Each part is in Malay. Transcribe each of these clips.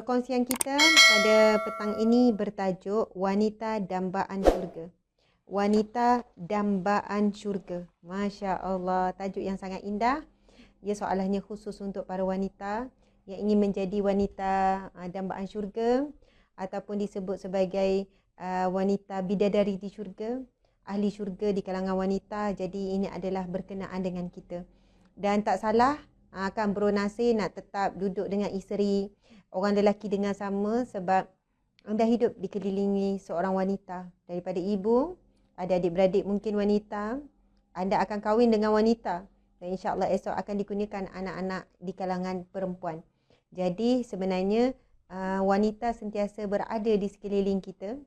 Perkongsian kita pada petang ini bertajuk Wanita Dambaan Syurga. Wanita Dambaan Syurga. Masya Allah, tajuk yang sangat indah. Ia soalannya khusus untuk para wanita yang ingin menjadi wanita dambaan syurga ataupun disebut sebagai wanita bidadari di syurga, ahli syurga di kalangan wanita. Jadi ini adalah berkenaan dengan kita. Dan tak salah kan Bro Nasir nak tetap duduk dengan isteri, orang lelaki dengan sama, sebab anda hidup dikelilingi seorang wanita. Daripada ibu, ada adik-beradik mungkin wanita, anda akan kahwin dengan wanita. Dan insyaAllah esok akan dikurniakan anak-anak di kalangan perempuan. Jadi sebenarnya wanita sentiasa berada di sekeliling kita.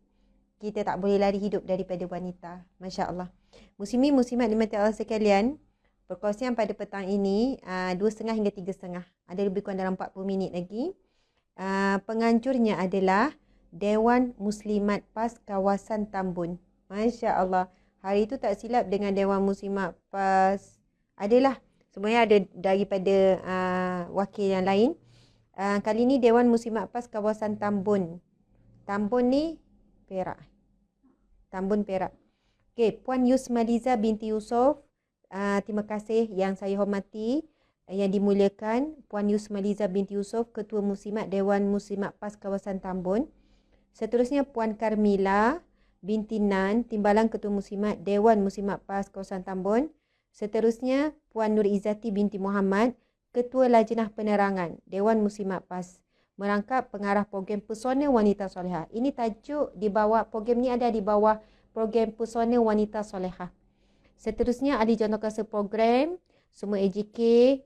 Kita tak boleh lari hidup daripada wanita. Masya Allah. Muslimin muslimat dimati Allah sekalian, perkongsian pada petang ini 2.30 hingga 3.30. Ada lebih kurang dalam 40 minit lagi. Penganjurnya adalah Dewan Muslimat PAS Kawasan Tambun. Masya Allah. Hari itu tak silap dengan Dewan Muslimat PAS. Adalah. Sebenarnya ada daripada wakil yang lain. Kali ini Dewan Muslimat PAS Kawasan Tambun. Tambun ni Perak. Tambun Perak. Okey, Puan Yusmaliza binti Yusof. Terima kasih yang saya hormati, yang dimuliakan Puan Yusmaliza binti Yusof, Ketua Muslimat Dewan Muslimat PAS Kawasan Tambun. Seterusnya Puan Karmila binti Nan, Timbalan Ketua Muslimat Dewan Muslimat PAS Kawasan Tambun. Seterusnya Puan Nur Izzati binti Muhammad, Ketua Lajnah Penerangan Dewan Muslimat PAS, merangkap pengarah program Pesona Wanita Solehah. Ini tajuk di bawah program ni, ada di bawah program Pesona Wanita Solehah. Seterusnya ahli jawatankuasa program, semua AJK,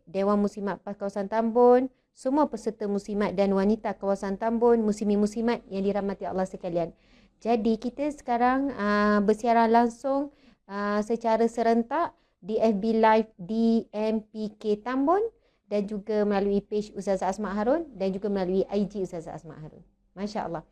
Dewan Muslimat PAS Kawasan Tambun, semua peserta muslimat dan wanita kawasan Tambun, muslimin-muslimat yang dirahmati Allah sekalian. Jadi kita sekarang bersiaran langsung secara serentak di FB Live DMPK Tambun dan juga melalui page Ustazah Asma Harun dan juga melalui IG Ustazah Asma Harun. Masya Allah.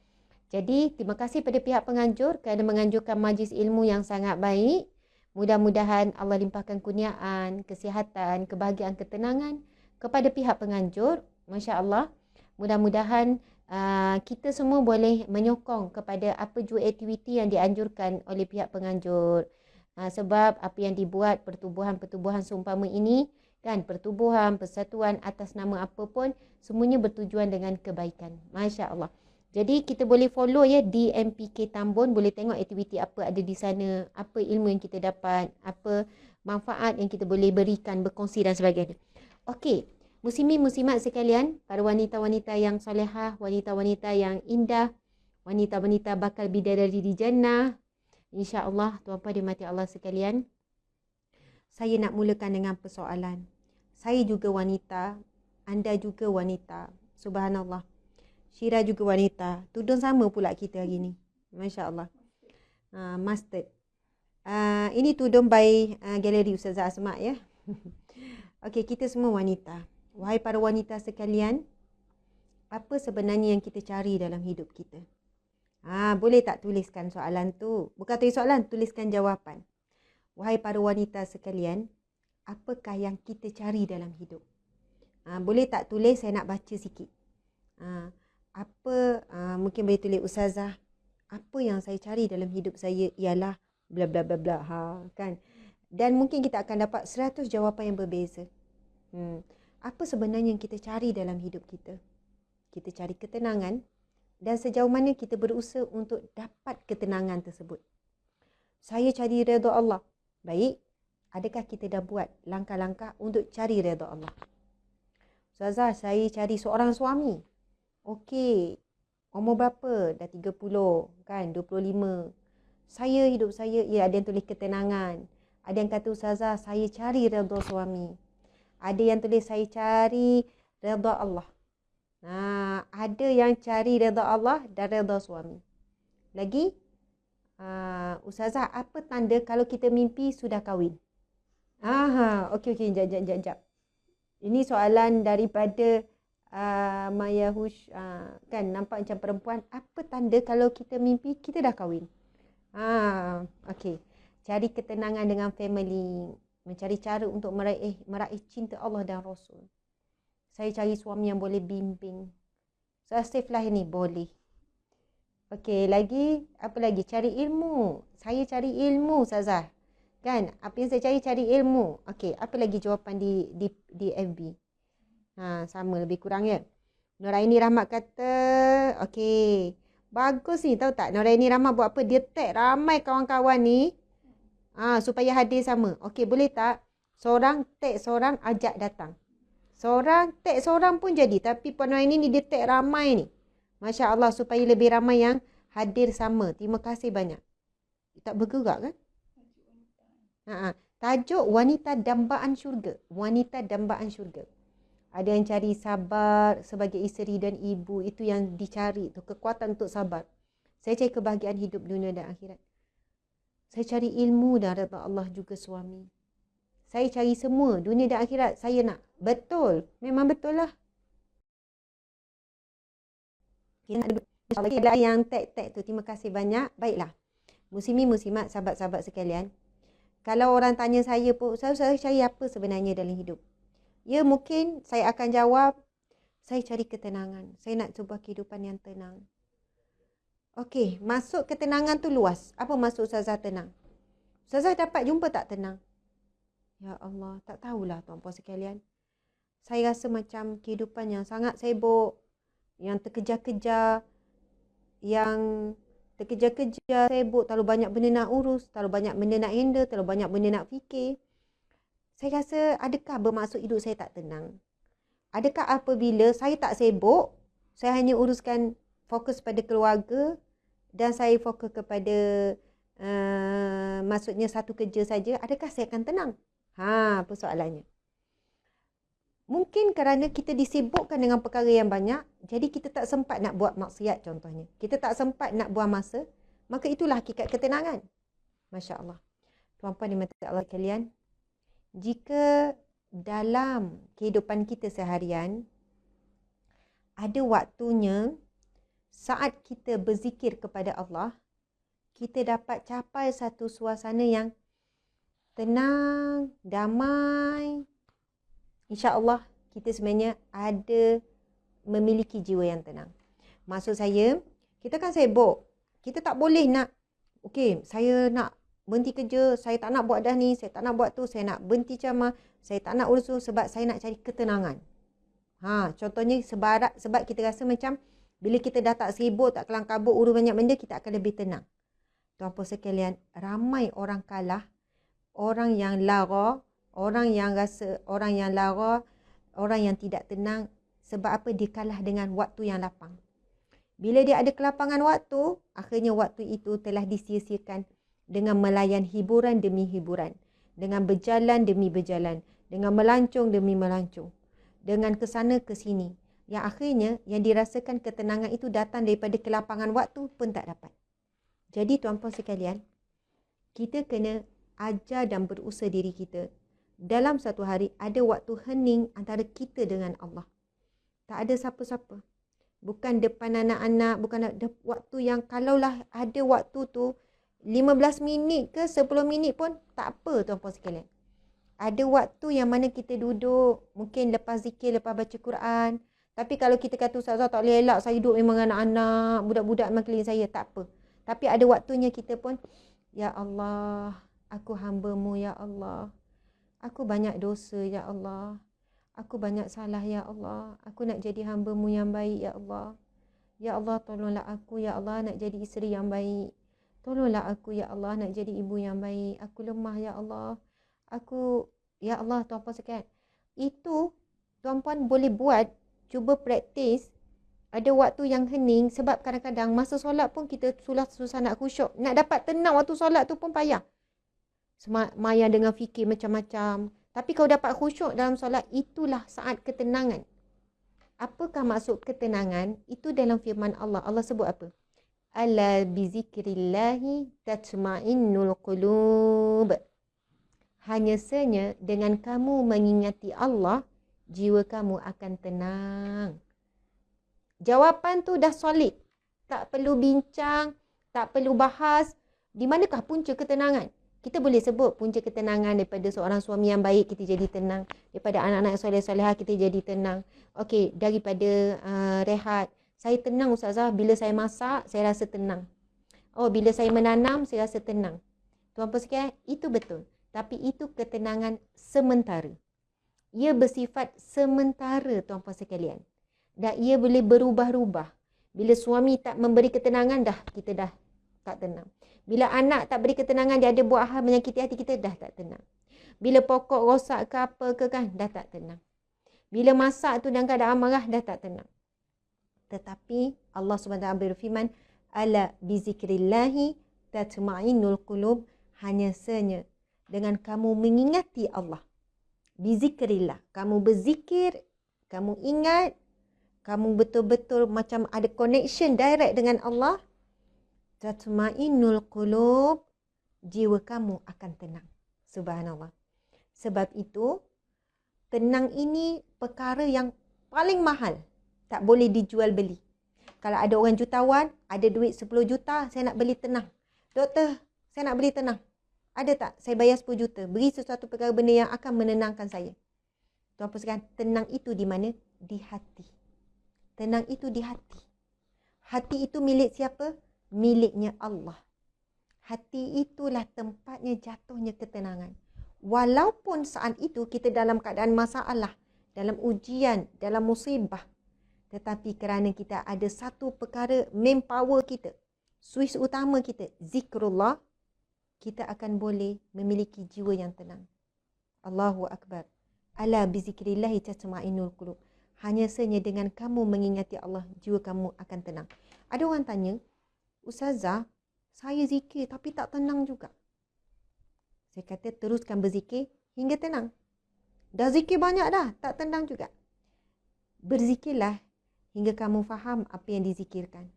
Jadi terima kasih pada pihak penganjur kerana menganjurkan majlis ilmu yang sangat baik. Mudah-mudahan Allah limpahkan kurniaan, kesihatan, kebahagiaan, ketenangan kepada pihak penganjur. Masya Allah. Mudah-mudahan kita semua boleh menyokong kepada apa jua aktiviti yang dianjurkan oleh pihak penganjur. Sebab apa yang dibuat pertubuhan-pertubuhan seumpama ini, kan, pertubuhan, persatuan atas nama apa pun, semuanya bertujuan dengan kebaikan. Masya Allah. Jadi kita boleh follow ya di MPK Tambun, boleh tengok aktiviti apa ada di sana, apa ilmu yang kita dapat, apa manfaat yang kita boleh berikan, berkongsi dan sebagainya. Okey, muslimin muslimat sekalian, para wanita-wanita yang solehah, wanita-wanita yang indah, wanita-wanita bakal bidadari di jannah, insya-Allah, tuan-puan dimati Allah sekalian. Saya nak mulakan dengan persoalan. Saya juga wanita, anda juga wanita. Subhanallah. Syira juga wanita. Tudung sama pula kita hari ni. Masya Allah. Mustard. Ini tudung by Galeri Ustazah Asma ya. Okey, kita semua wanita. Wahai para wanita sekalian, apa sebenarnya yang kita cari dalam hidup kita? Boleh tak tuliskan soalan tu? Bukan tulis soalan, tuliskan jawapan. Wahai para wanita sekalian, apakah yang kita cari dalam hidup? Boleh tak tulis, saya nak baca sikit. Mungkin boleh tulis Ustazah, apa yang saya cari dalam hidup saya ialah bla bla bla bla, kan? Dan mungkin kita akan dapat 100 jawapan yang berbeza. Apa sebenarnya yang kita cari dalam hidup kita? Kita cari ketenangan, dan sejauh mana kita berusaha untuk dapat ketenangan tersebut. Saya cari redha Allah. Baik, adakah kita dah buat langkah-langkah untuk cari redha Allah? Ustazah, saya cari seorang suami. Okey, umur berapa? Dah 30, kan? 25. Hidup saya, ada yang tulis ketenangan. Ada yang kata, Ustazah, saya cari redha suami. Ada yang tulis, saya cari redha Allah. Ada yang cari redha Allah dan redha suami. Lagi, Ustazah, apa tanda kalau kita mimpi sudah kahwin? Okey, jap. Ini soalan daripada Maya Hush, kan nampak macam perempuan. Apa tanda kalau kita mimpi kita dah kahwin? Okey. Cari ketenangan dengan family, mencari cara untuk meraih cinta Allah dan Rasul. Saya cari suami yang boleh bimbing. So save lah ini, boleh. Okey, lagi apa lagi? Cari ilmu. Saya cari ilmu, Ustazah. Kan? Apa yang saya cari ilmu. Okey, apa lagi jawapan di FB? Sama lebih kurang ya. Noraini Rahmat kata, okey. Bagus ni, tahu tak? Noraini Rahmat buat apa? Dia tag ramai kawan-kawan ni. Supaya hadir sama. Okey, boleh tak? Seorang tag seorang, ajak datang. Seorang tag seorang pun jadi. Tapi Puan Noraini ni dia tag ramai ni. Masya Allah, supaya lebih ramai yang hadir sama. Terima kasih banyak. Tak bergerak kan? Tajuk wanita dambaan syurga. Wanita dambaan syurga. Ada yang cari sabar sebagai isteri dan ibu. Itu yang dicari tu, kekuatan untuk sabar. Saya cari kebahagiaan hidup dunia dan akhirat. Saya cari ilmu dan redha Allah juga suami. Saya cari semua dunia dan akhirat. Saya nak. Betul. Memang betul lah. Kita ada yang tag tu. Terima kasih banyak. Baiklah. Muslimin muslimat, sahabat-sahabat sekalian. Kalau orang tanya saya pun, saya cari apa sebenarnya dalam hidup? Ya, mungkin saya akan jawab, saya cari ketenangan. Saya nak cuba kehidupan yang tenang. Okey, masuk ketenangan tu luas. Apa maksud Ustazah tenang? Ustazah dapat jumpa tak tenang? Ya Allah, tak tahulah tuan-puan sekalian. Saya rasa macam kehidupan yang sangat sibuk, yang terkejar-kejar, sibuk, terlalu banyak benda nak urus, terlalu banyak benda nak handle, terlalu banyak benda nak fikir. Saya rasa, adakah bermaksud hidup saya tak tenang? Adakah apabila saya tak sibuk, saya hanya uruskan fokus pada keluarga dan saya fokus kepada maksudnya satu kerja saja, adakah saya akan tenang? Persoalannya. Mungkin kerana kita disibukkan dengan perkara yang banyak, jadi kita tak sempat nak buat maksiat contohnya. Kita tak sempat nak buang masa, maka itulah hakikat ketenangan. Masya Allah. Tuan-puan dimati Allah kalian, jika dalam kehidupan kita seharian, ada waktunya saat kita berzikir kepada Allah, kita dapat capai satu suasana yang tenang, damai. InsyaAllah kita sebenarnya ada memiliki jiwa yang tenang. Maksud saya, kita kan sibuk. Kita tak boleh nak, okey, saya nak berhenti kerja, saya tak nak buat dah ni, saya tak nak buat tu, saya nak berhenti ceramah, saya tak nak urus tu sebab saya nak cari ketenangan. Contohnya sebab kita rasa macam bila kita dah tak sibuk, tak kelang kabut, urus banyak benda, kita akan lebih tenang. Tuan-puan sekalian, ramai orang kalah, orang yang lara, orang yang tidak tenang. Sebab apa? Dia kalah dengan waktu yang lapang. Bila dia ada kelapangan waktu, akhirnya waktu itu telah disia-siakan dengan melayan hiburan demi hiburan, dengan berjalan demi berjalan, dengan melancong demi melancong, dengan kesana ke sini. Yang akhirnya yang dirasakan ketenangan itu datang daripada kelapangan waktu pun tak dapat. Jadi tuan-puan sekalian, kita kena ajar dan berusaha diri kita. Dalam satu hari ada waktu hening antara kita dengan Allah. Tak ada siapa-siapa. Bukan depan anak-anak, bukan ada waktu yang kalaulah ada waktu tu 15 minit ke 10 minit pun tak apa tuan-puan sekalian. Ada waktu yang mana kita duduk, mungkin lepas zikir, lepas baca Quran. Tapi kalau kita kata Ustazah tak boleh elak, saya duduk memang anak-anak, budak-budak makhluk saya, tak apa. Tapi ada waktunya kita pun, Ya Allah, aku hamba-Mu ya Allah. Aku banyak dosa ya Allah. Aku banyak salah ya Allah. Aku nak jadi hamba-Mu yang baik ya Allah. Ya Allah, tolonglah aku ya Allah nak jadi isteri yang baik. Tolonglah aku ya Allah nak jadi ibu yang baik. Aku lemah ya Allah. Aku, ya Allah, tuan-puan sekalian. Itu tuan-puan boleh buat, cuba praktis. Ada waktu yang hening sebab kadang-kadang masa solat pun kita susah nak khusyuk. Nak dapat tenang waktu solat tu pun payah. Maya dengan fikir macam-macam. Tapi kalau dapat khusyuk dalam solat, itulah saat ketenangan. Apakah maksud ketenangan? Itu dalam firman Allah. Allah sebut apa? Ala bizikrillahi tatma'innul qulub. Hanya saja dengan kamu mengingati Allah, jiwa kamu akan tenang. Jawapan tu dah solid. Tak perlu bincang, tak perlu bahas. Di manakah punca ketenangan? Kita boleh sebut punca ketenangan daripada seorang suami yang baik, kita jadi tenang. Daripada anak-anak soleh-solehah, kita jadi tenang. Okey, daripada rehat, Saya tenang Ustazah bila saya masak, saya rasa tenang. Oh, bila saya menanam, saya rasa tenang. Tuan-puan sekalian, itu betul. Tapi itu ketenangan sementara. Ia bersifat sementara tuan-puan sekalian. Dan ia boleh berubah-ubah. Bila suami tak memberi ketenangan, kita dah tak tenang. Bila anak tak beri ketenangan, dia ada buat hal menyakiti hati kita, dah tak tenang. Bila pokok rosak ke apa ke kan, dah tak tenang. Bila masak tu dalam keadaan marah, dah tak tenang. Tetapi Allah SWT berfirman, ala bizikrillahi tatma'innul qulub, hanya sahaja dengan kamu mengingati Allah. Bizikrillah, kamu berzikir, kamu ingat, kamu betul-betul macam ada connection direct dengan Allah, tatma'innul qulub, jiwa kamu akan tenang. Subhanallah. Sebab itu, tenang ini perkara yang paling mahal. Tak boleh dijual beli. Kalau ada orang jutawan, ada duit 10 juta, saya nak beli tenang. Doktor, saya nak beli tenang. Ada tak? Saya bayar 10 juta. Beri sesuatu perkara benda yang akan menenangkan saya. Tuan-puan sekalian, tenang itu di mana? Di hati. Tenang itu di hati. Hati itu milik siapa? Miliknya Allah. Hati itulah tempatnya jatuhnya ketenangan. Walaupun saat itu kita dalam keadaan masalah, dalam ujian, dalam musibah. Tetapi kerana kita ada satu perkara main power kita, switch utama kita, zikrullah, kita akan boleh memiliki jiwa yang tenang. Allahu Akbar. Ala bizikrillahi tatma'innul qulub. Hanya sahaja dengan kamu mengingati Allah, jiwa kamu akan tenang. Ada orang tanya, Ustazah, saya zikir tapi tak tenang juga. Saya kata teruskan berzikir hingga tenang. Dah zikir banyak dah, tak tenang juga. Berzikirlah hingga kamu faham apa yang dizikirkan.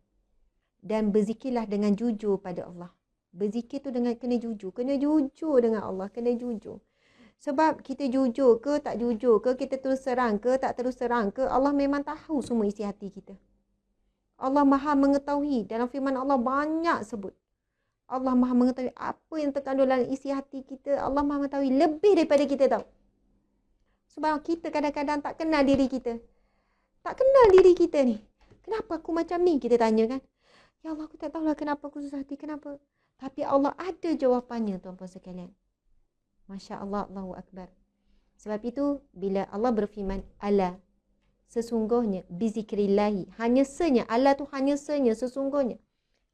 Dan berzikirlah dengan jujur pada Allah. Berzikir tu dengan kena jujur. Kena jujur dengan Allah, kena jujur. Sebab kita jujur ke tak jujur ke, kita terus serang ke tak terus serang ke, Allah memang tahu semua isi hati kita. Allah Maha mengetahui. Dalam firman Allah banyak sebut. Allah Maha mengetahui apa yang terkandung dalam isi hati kita. Allah Maha mengetahui lebih daripada kita tahu. Sebab kita kadang-kadang tak kenal diri kita. Tak kenal diri kita ni. Kenapa aku macam ni? Kita tanya kan. Ya Allah, aku tak tahulah kenapa aku susah hati. Kenapa? Tapi Allah ada jawapannya, tuan-puan sekalian. Masya Allah, Allahu Akbar. Sebab itu, bila Allah berfirman, ala, sesungguhnya, bizikrillahi. Hanya senya, ala tu hanya senya, sesungguhnya.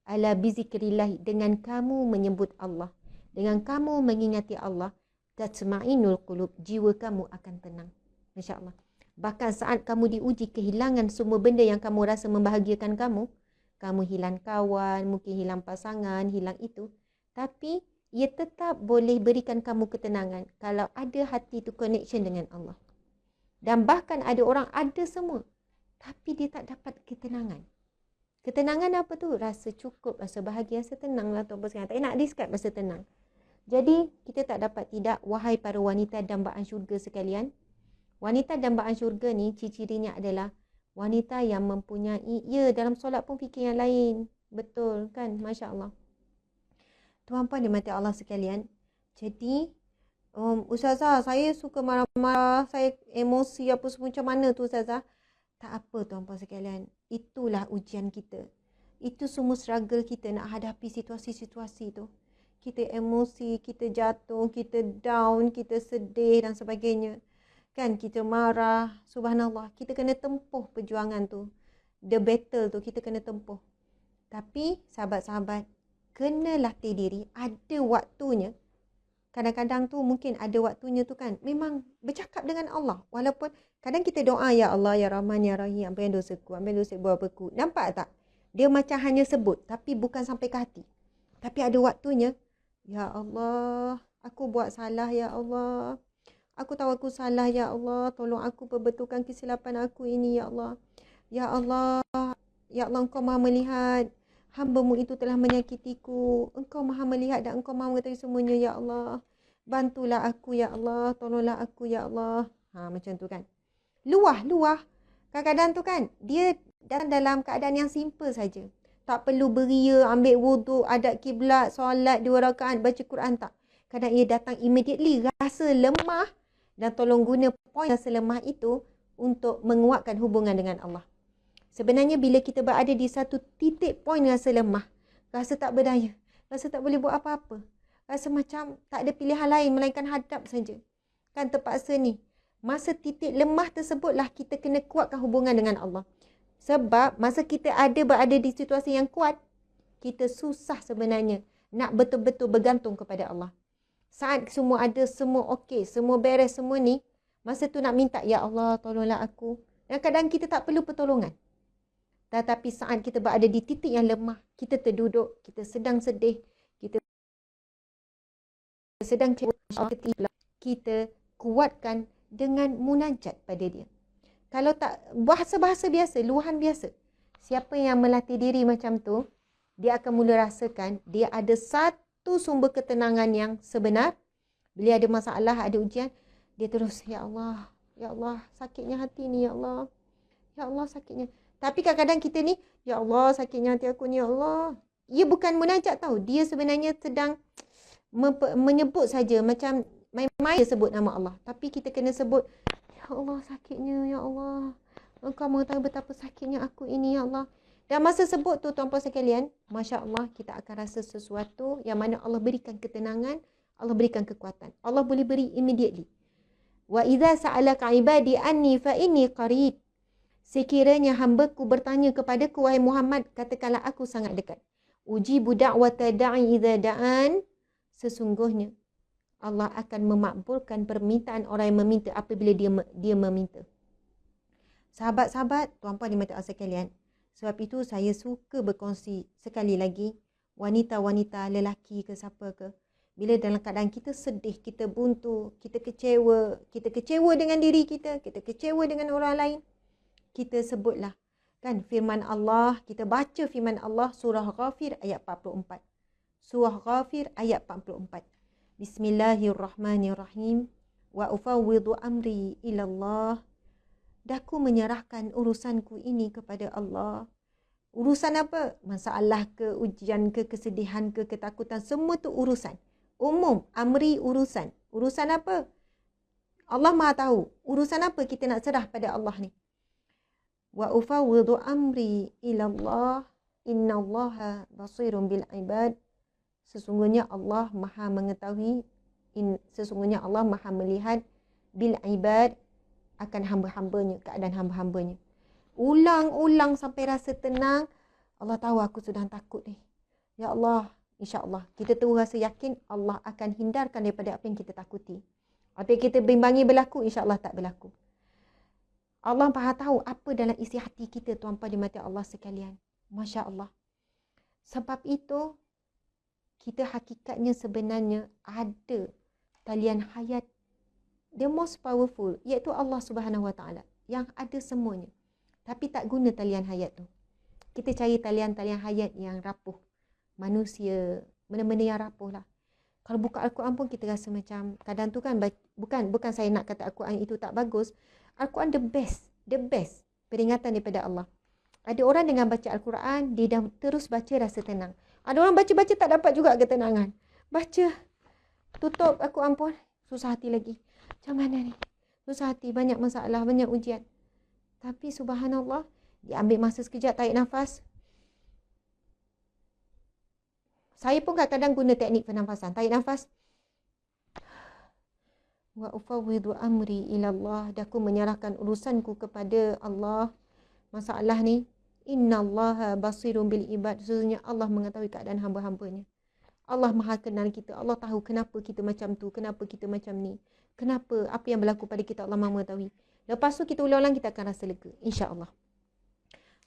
Ala bizikrillahi, dengan kamu menyebut Allah. Dengan kamu mengingati Allah, tatma'innul qulub, jiwa kamu akan tenang. Masya Allah. Bahkan saat kamu diuji kehilangan semua benda yang kamu rasa membahagiakan kamu, kamu hilang kawan, mungkin hilang pasangan, hilang itu. Tapi ia tetap boleh berikan kamu ketenangan kalau ada hati itu connection dengan Allah. Dan bahkan ada orang ada semua, tapi dia tak dapat ketenangan. Ketenangan apa tu? Rasa cukup, rasa bahagia, rasa tenang lah tuan-tuan sekalian. Tak nak describe rasa tenang. Jadi kita tak dapat tidak, wahai para wanita dambaan syurga sekalian. Wanita dambaan syurga ni ciri-cirinya adalah wanita yang mempunyai, ya dalam solat pun fikir yang lain. Betul kan? Masya Allah. Tuan-puan dimati Allah sekalian. Jadi, Ustazah, saya suka marah-marah, saya emosi apa semua, macam mana tu Ustazah? Tak apa tuan-puan sekalian. Itulah ujian kita. Itu semua struggle kita nak hadapi situasi-situasi tu. Kita emosi, kita jatuh, kita down, kita sedih dan sebagainya. Kan kita marah, subhanallah, kita kena tempuh perjuangan tu. The battle tu kita kena tempuh. Tapi sahabat-sahabat, kena latih diri, ada waktunya. Kadang-kadang tu mungkin ada waktunya tu kan, memang bercakap dengan Allah. Walaupun kadang kita doa, Ya Allah, Ya Rahman, Ya Rahim, ampun dosaku, ampun dosa buat aku. Nampak tak? Dia macam hanya sebut, tapi bukan sampai ke hati. Tapi ada waktunya, Ya Allah, aku buat salah Ya Allah. Aku tahu aku salah Ya Allah. Tolong aku perbetulkan kesilapan aku ini Ya Allah. Ya Allah, Ya Allah, Engkau Maha melihat. Hamba-Mu itu telah menyakitiku. Engkau Maha melihat dan Engkau Maha mengetahui semuanya Ya Allah. Bantulah aku Ya Allah. Tolonglah aku Ya Allah. Macam tu kan. Luah. Kadang-kadang tu kan, dia datang dalam keadaan yang simple saja. Tak perlu beria, ambil wuduk, adat kiblat, solat 2 rakaat, baca Quran, tak. Kadang ia datang immediately, rasa lemah. Dan tolong guna poin rasa lemah itu untuk menguatkan hubungan dengan Allah. Sebenarnya bila kita berada di satu titik poin rasa lemah, rasa tak berdaya, rasa tak boleh buat apa-apa, rasa macam tak ada pilihan lain melainkan hadap saja. Kan terpaksa ni. Masa titik lemah tersebutlah kita kena kuatkan hubungan dengan Allah. Sebab masa kita berada di situasi yang kuat, kita susah sebenarnya nak betul-betul bergantung kepada Allah. Saat semua ada, semua okey, semua beres, semua ni, masa tu nak minta, ya Allah tolonglah aku. Dan kadang kita tak perlu pertolongan. Tetapi saat kita berada di titik yang lemah, kita terduduk, kita sedang sedih, kita sedang kita kuatkan dengan munajat pada dia. Kalau tak, bahasa-bahasa biasa, luahan biasa. Siapa yang melatih diri macam tu, dia akan mula rasakan dia ada satu sumber ketenangan yang sebenar. Bila ada masalah, ada ujian, dia terus, ya Allah, sakitnya hati ni, ya Allah, sakitnya. Tapi kadang-kadang kita ni, ya Allah, sakitnya hati aku ni, ya Allah. Ia bukan munajat tau. Dia sebenarnya sedang menyebut saja, macam main-main dia sebut nama Allah. Tapi kita kena sebut, ya Allah, sakitnya, ya Allah. Engkau mengetahui betapa sakitnya aku ini, ya Allah. Dan masa sebut tu, tuan-puan sekalian, Masya Allah, kita akan rasa sesuatu yang mana Allah berikan ketenangan, Allah berikan kekuatan. Allah boleh beri immediately. Wa idza sa'alaka ibadi anni fa inni qarib. Sekiranya hamba-Ku bertanya kepadaku, wahai Muhammad, katakanlah aku sangat dekat. Ujibu da'wata da'i idza da'an. Sesungguhnya Allah akan memakbulkan permintaan orang yang meminta apabila dia meminta. Sahabat-sahabat, tuan-puan dimati Allah sekalian, sebab itu saya suka berkongsi sekali lagi, wanita-wanita, lelaki ke siapa ke, bila dalam keadaan kita sedih, kita buntu, kita kecewa dengan diri kita kecewa dengan orang lain, kita sebutlah kan firman Allah, kita baca firman Allah surah Ghafir ayat 44. Surah Ghafir ayat 44. Bismillahirrahmanirrahim. Wa ufawwidu amri ila Allah. Daku menyerahkan urusanku ini kepada Allah. Urusan apa? Masalah ke, ujian ke, kesedihan ke, ketakutan, semua tu urusan. Umum, amri urusan. Urusan apa? Allah Maha tahu. Urusan apa kita nak serah pada Allah ni? Wa ufawwidu amri ila Allah. Innallaha basirun bil ibad. Sesungguhnya Allah Maha mengetahui, sesungguhnya Allah Maha melihat bil ibad akan hamba-hambanya, keadaan hamba-hambanya. Ulang-ulang sampai rasa tenang. Allah tahu aku sudah takut ni. Ya Allah, insya-Allah kita terus rasa yakin Allah akan hindarkan daripada apa yang kita takuti. Apa yang kita bimbangi berlaku, insya-Allah tak berlaku. Allah Maha tahu apa dalam isi hati kita, tuan-puan dimati Allah sekalian. Masya-Allah. Sebab itu kita hakikatnya sebenarnya ada talian hayat the most powerful, iaitu Allah Subhanahu Wa Taala yang ada semuanya. Tapi tak guna talian hayat tu. Kita cari talian-talian hayat yang rapuh. Manusia, benda-benda yang rapuh lah. Kalau buka Al-Quran pun kita rasa macam, kadang tu kan, bukan saya nak kata Al-Quran itu tak bagus. Al-Quran the best peringatan daripada Allah. Ada orang dengan baca Al-Quran, dia dah terus baca rasa tenang. Ada orang baca-baca tak dapat juga ketenangan. Baca, tutup Al-Quran pun, susah hati lagi. Macam mana ni? Susah hati, banyak masalah, banyak ujian. Tapi subhanallah, dia ambil masa sekejap, tarik nafas. Saya pun kadang-kadang guna teknik pernafasan. Tarik nafas. Wa ufawwidu amri ila Allah. Daku menyerahkan urusanku kepada Allah. Masalah ni, innallaha basirun bil ibad. Sesungguhnya Allah mengetahui keadaan hamba-hambanya. Allah Maha kenal kita. Allah tahu kenapa kita macam tu, kenapa kita macam ni. Kenapa, apa yang berlaku pada kita, Allah Maha mengetahui. Lepas tu kita ulang-ulang, kita akan rasa lega, insya-Allah.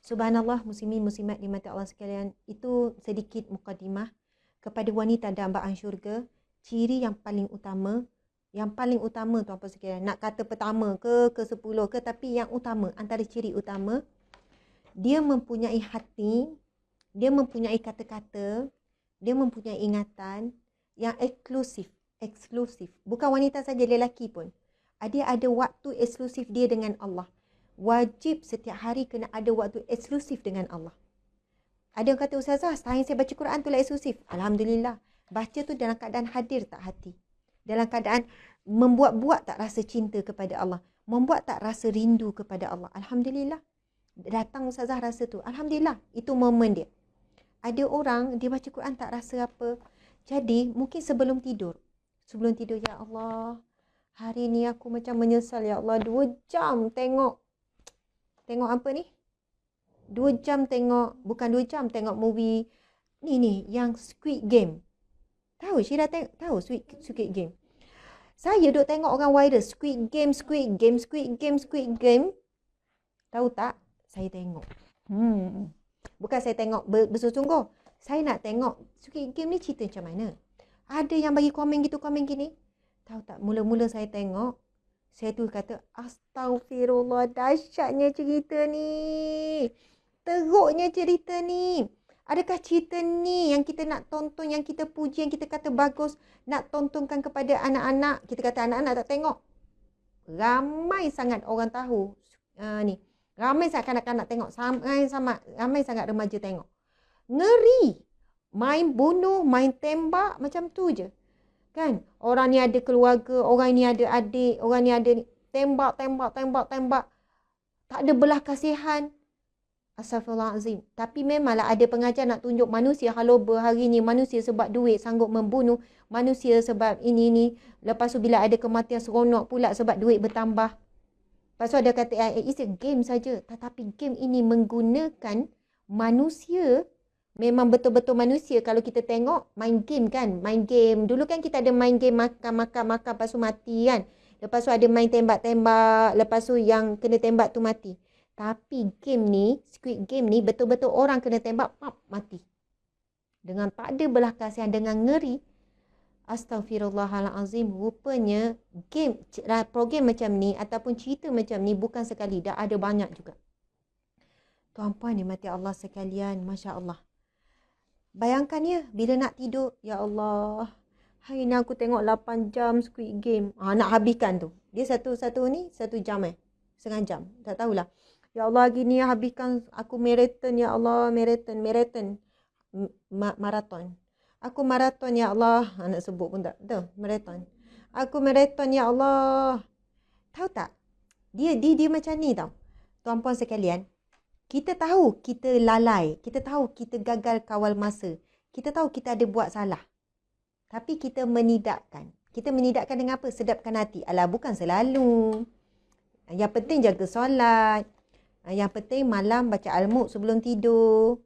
Subhanallah, muslimin muslimat dimati Allah sekalian. Itu sedikit mukadimah kepada wanita dambaan syurga. Ciri yang paling utama tuan-puan sekalian. Nak kata pertama ke 10 ke, tapi yang utama, antara ciri utama, dia mempunyai hati, dia mempunyai kata-kata, dia mempunyai ingatan yang eksklusif. Bukan wanita saja, lelaki pun. Dia ada waktu eksklusif dia dengan Allah. Wajib setiap hari kena ada waktu eksklusif dengan Allah. Ada yang kata, Ustazah, saya baca Quran tu lah eksklusif. Alhamdulillah. Baca tu dalam keadaan hadir tak hati. Dalam keadaan membuat-buat tak rasa cinta kepada Allah. Membuat tak rasa rindu kepada Allah. Alhamdulillah. Datang Ustazah rasa tu. Alhamdulillah, itu momen dia. Ada orang, dia baca Quran tak rasa apa. Jadi, mungkin sebelum tidur, ya Allah, hari ni aku macam menyesal, ya Allah. 2 jam tengok apa ni? 2 jam tengok, bukan 2 jam tengok movie ni yang Squid Game. Tahu Syirah tahu Squid Game. Saya duk tengok orang viral Squid Game. Tahu tak? Saya tengok. Bukan saya tengok bersungguh-sungguh. Saya nak tengok Squid Game ni cerita macam mana. Ada yang bagi komen gitu, komen gini. Tahu tak? Mula-mula saya tengok, saya tu kata, astagfirullah, dahsyatnya cerita ni. Teruknya cerita ni. Adakah cerita ni yang kita nak tonton, yang kita puji, yang kita kata bagus, nak tontonkan kepada anak-anak? Kita kata anak-anak tak tengok. Ramai sangat orang tahu ni. Ramai sangat kanak-kanak tengok. Ramai sangat remaja tengok. Ngeri. Main bunuh, main tembak, macam tu je. Kan? Orang ni ada keluarga, orang ni ada adik, orang ni ada tembak. Tak ada belah kasihan. Astaghfirullahalazim. Tapi memanglah ada pengajar nak tunjuk manusia haloba hari ni, manusia sebab duit sanggup membunuh, manusia sebab ini. Lepas tu bila ada kematian seronok pula sebab duit bertambah. Lepas tu ada kata it's a game saja. Tetapi game ini menggunakan manusia. Memang betul-betul manusia. Kalau kita tengok main game kan, main game. Dulu kan kita ada main game makan, lepas tu mati kan. Lepas tu ada main tembak-tembak, lepas tu yang kena tembak tu mati. Tapi game ni, Squid Game ni, betul-betul orang kena tembak, mati. Dengan tak ada belah kasihan, dengan ngeri. Astaghfirullahalazim. Rupanya game, program macam ni ataupun cerita macam ni bukan sekali, dah ada banyak juga. Tuan-puan nikmati Allah sekalian, Masya Allah. Bayangkan ya, bila nak tidur, ya Allah, hari ni aku tengok 8 jam Squid Game. Nak habiskan tu. Dia satu ni, 1 jam setengah jam. Tak tahulah. Ya Allah, gini habiskan aku maraton, ya Allah, maraton. Maraton. Aku maraton, ya Allah. Nak sebut pun tak. Betul, maraton. Aku maraton, ya Allah. Tahu tak? Dia macam ni tau. Tuan-puan sekalian, kita tahu kita lalai. Kita tahu kita gagal kawal masa. Kita tahu kita ada buat salah. Tapi kita menidakkan. Kita menidakkan dengan apa? Sedapkan hati. Alah, bukan selalu. Yang penting jaga solat. Yang penting malam baca al-Mulk sebelum tidur.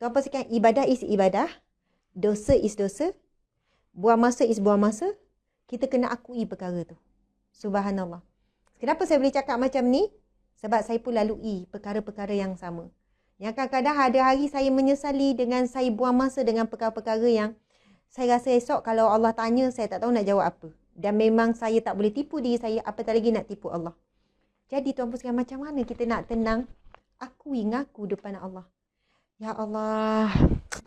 Tuan-puan sekalian, ibadah is ibadah. Dosa is dosa. Buang masa is buang masa. Kita kena akui perkara tu. Subhanallah. Kenapa saya boleh cakap macam ni? Sebab saya pun lalui perkara-perkara yang sama. Yang kadang-kadang ada hari saya menyesali dengan saya buang masa dengan perkara-perkara yang saya rasa esok kalau Allah tanya, saya tak tahu nak jawab apa. Dan memang saya tak boleh tipu diri saya, apatah lagi nak tipu Allah. Jadi tuan-puan sekalian, macam mana kita nak tenang? Ngaku depan Allah. Ya Allah,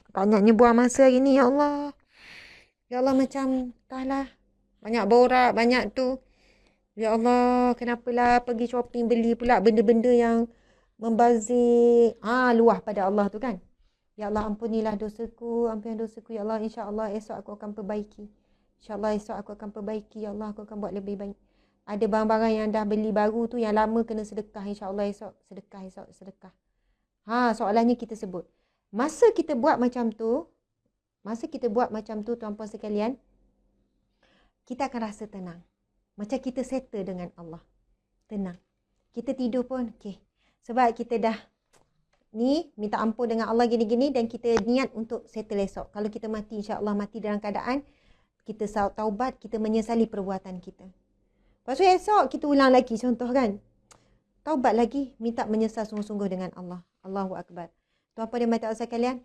banyaknya buang masa hari ni, ya Allah. Ya Allah, macam entahlah. Banyak borak, banyak tu. Ya Allah, kenapalah pergi shopping beli pula benda-benda yang membazir. Luah pada Allah tu kan. Ya Allah, ampunilah dosaku, ya Allah. InsyaAllah esok aku akan perbaiki. InsyaAllah esok aku akan perbaiki. Ya Allah, aku akan buat lebih baik. Ada barang-barang yang dah beli baru tu, yang lama kena sedekah. InsyaAllah esok sedekah. Soalannya kita sebut. Masa kita buat macam tu, tuan-puan sekalian, kita akan rasa tenang. Macam kita settle dengan Allah. Tenang. Kita tidur pun, okey. Sebab kita dah minta ampun dengan Allah gini-gini dan kita niat untuk settle esok. Kalau kita mati, insya-Allah mati dalam keadaan kita taubat, kita menyesali perbuatan kita. Lepas tu esok kita ulang lagi, contoh kan. Taubat lagi, minta menyesal sungguh-sungguh dengan Allah. Allahu Akbar. Tuan-puan dan puan-puan sekalian,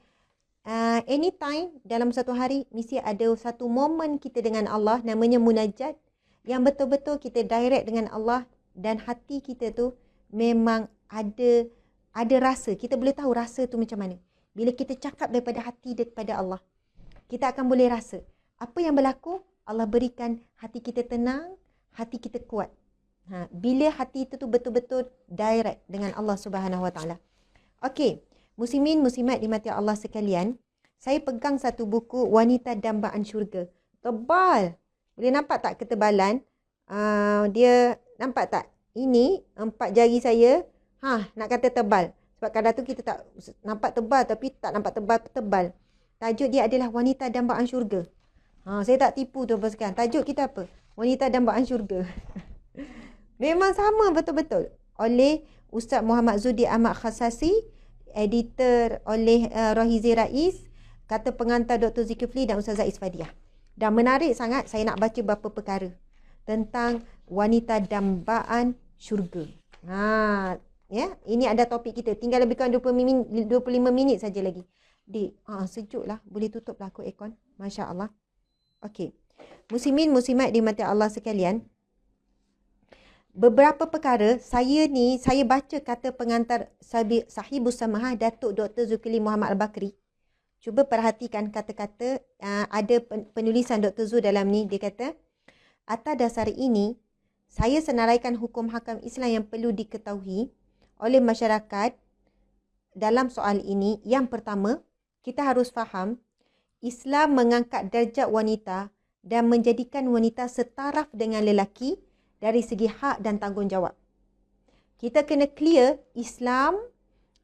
anytime dalam satu hari mesti ada satu momen kita dengan Allah namanya munajat, yang betul-betul kita direct dengan Allah dan hati kita tu memang ada rasa. Kita boleh tahu rasa tu macam mana. Bila kita cakap daripada hati kepada Allah, kita akan boleh rasa apa yang berlaku. Allah berikan hati kita tenang, hati kita kuat. Bila hati itu tu betul-betul direct dengan Allah Subhanahu Wa Taala. Okey, muslimin muslimat dimati Allah sekalian, saya pegang satu buku Wanita Dambaan Syurga. Tebal. Boleh nampak tak ketebalan? Dia nampak tak? Ini 4 jari saya Nak kata tebal. Sebab kadang tu kita tak nampak tebal tapi tak nampak tebal. Tajuk dia adalah wanita dambaan syurga. Saya tak tipu tu sekarang. Tajuk kita apa? Wanita dambaan syurga. Memang sama betul-betul. Oleh Ustaz Muhammad Zudi Ahmad Khasasi, editor oleh Rohizi Rais, kata pengantar Dr. Zulkifli dan Ustazah Isfadiah. Dan menarik sangat, saya nak baca beberapa perkara tentang wanita dambaan syurga. Ya, ini ada topik kita. Tinggal lebih kurang 25 minit saja lagi. Sejuk lah. Boleh tutup lah aku aircon. Masya Allah. Okey. Muslimin, muslimat dimati Allah sekalian. Beberapa perkara, saya baca kata pengantar Sahibus Samahah Datuk Dr. Zulkifli Muhammad Al-Bakri. Cuba perhatikan kata-kata, ada penulisan Dr. Zul dalam ni. Dia kata, atas dasar ini, saya senaraikan hukum hakam Islam yang perlu diketahui oleh masyarakat dalam soal ini. Yang pertama, kita harus faham Islam mengangkat darjat wanita dan menjadikan wanita setaraf dengan lelaki dari segi hak dan tanggungjawab. Kita kena clear, Islam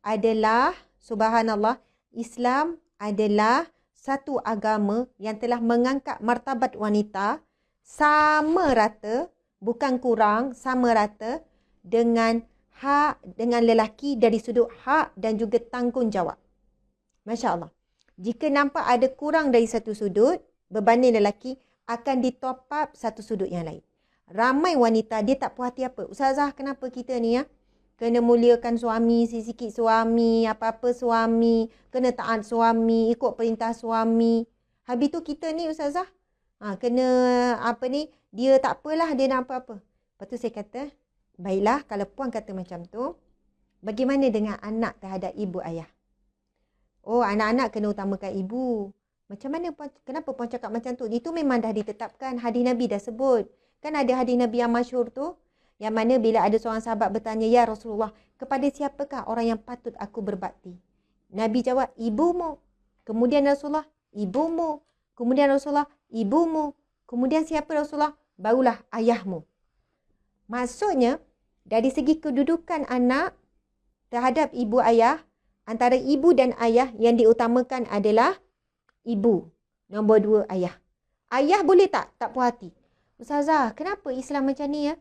adalah, subhanallah, Islam adalah satu agama yang telah mengangkat martabat wanita sama rata, bukan kurang, sama rata dengan hak, dengan lelaki dari sudut hak dan juga tanggungjawab. Masya Allah. Jika nampak ada kurang dari satu sudut berbanding lelaki, akan ditop up satu sudut yang lain. Ramai wanita dia tak puas hati apa. Ustazah, kenapa kita ni kena muliakan suami, sikit suami, apa-apa suami, kena taat suami, ikut perintah suami. Habis tu kita ni Ustazah, kena dia tak apalah, dia nak apa-apa. Lepas tu saya kata, baiklah kalau puan kata macam tu, bagaimana dengan anak terhadap ibu ayah? Oh, anak-anak kena utamakan ibu. Macam mana puan, kenapa puan cakap macam tu? Itu memang dah ditetapkan, hadis Nabi dah sebut. Kan ada hadis Nabi yang masyhur tu, yang mana bila ada seorang sahabat bertanya, ya Rasulullah, kepada siapakah orang yang patut aku berbakti? Nabi jawab, ibumu. Kemudian Rasulullah, ibumu. Kemudian Rasulullah, ibumu. Kemudian siapa Rasulullah? Barulah ayahmu. Maksudnya, dari segi kedudukan anak terhadap ibu ayah, antara ibu dan ayah yang diutamakan adalah ibu. Nombor 2, ayah. Ayah boleh tak puas hati? Ustazah, kenapa Islam macam ni ya?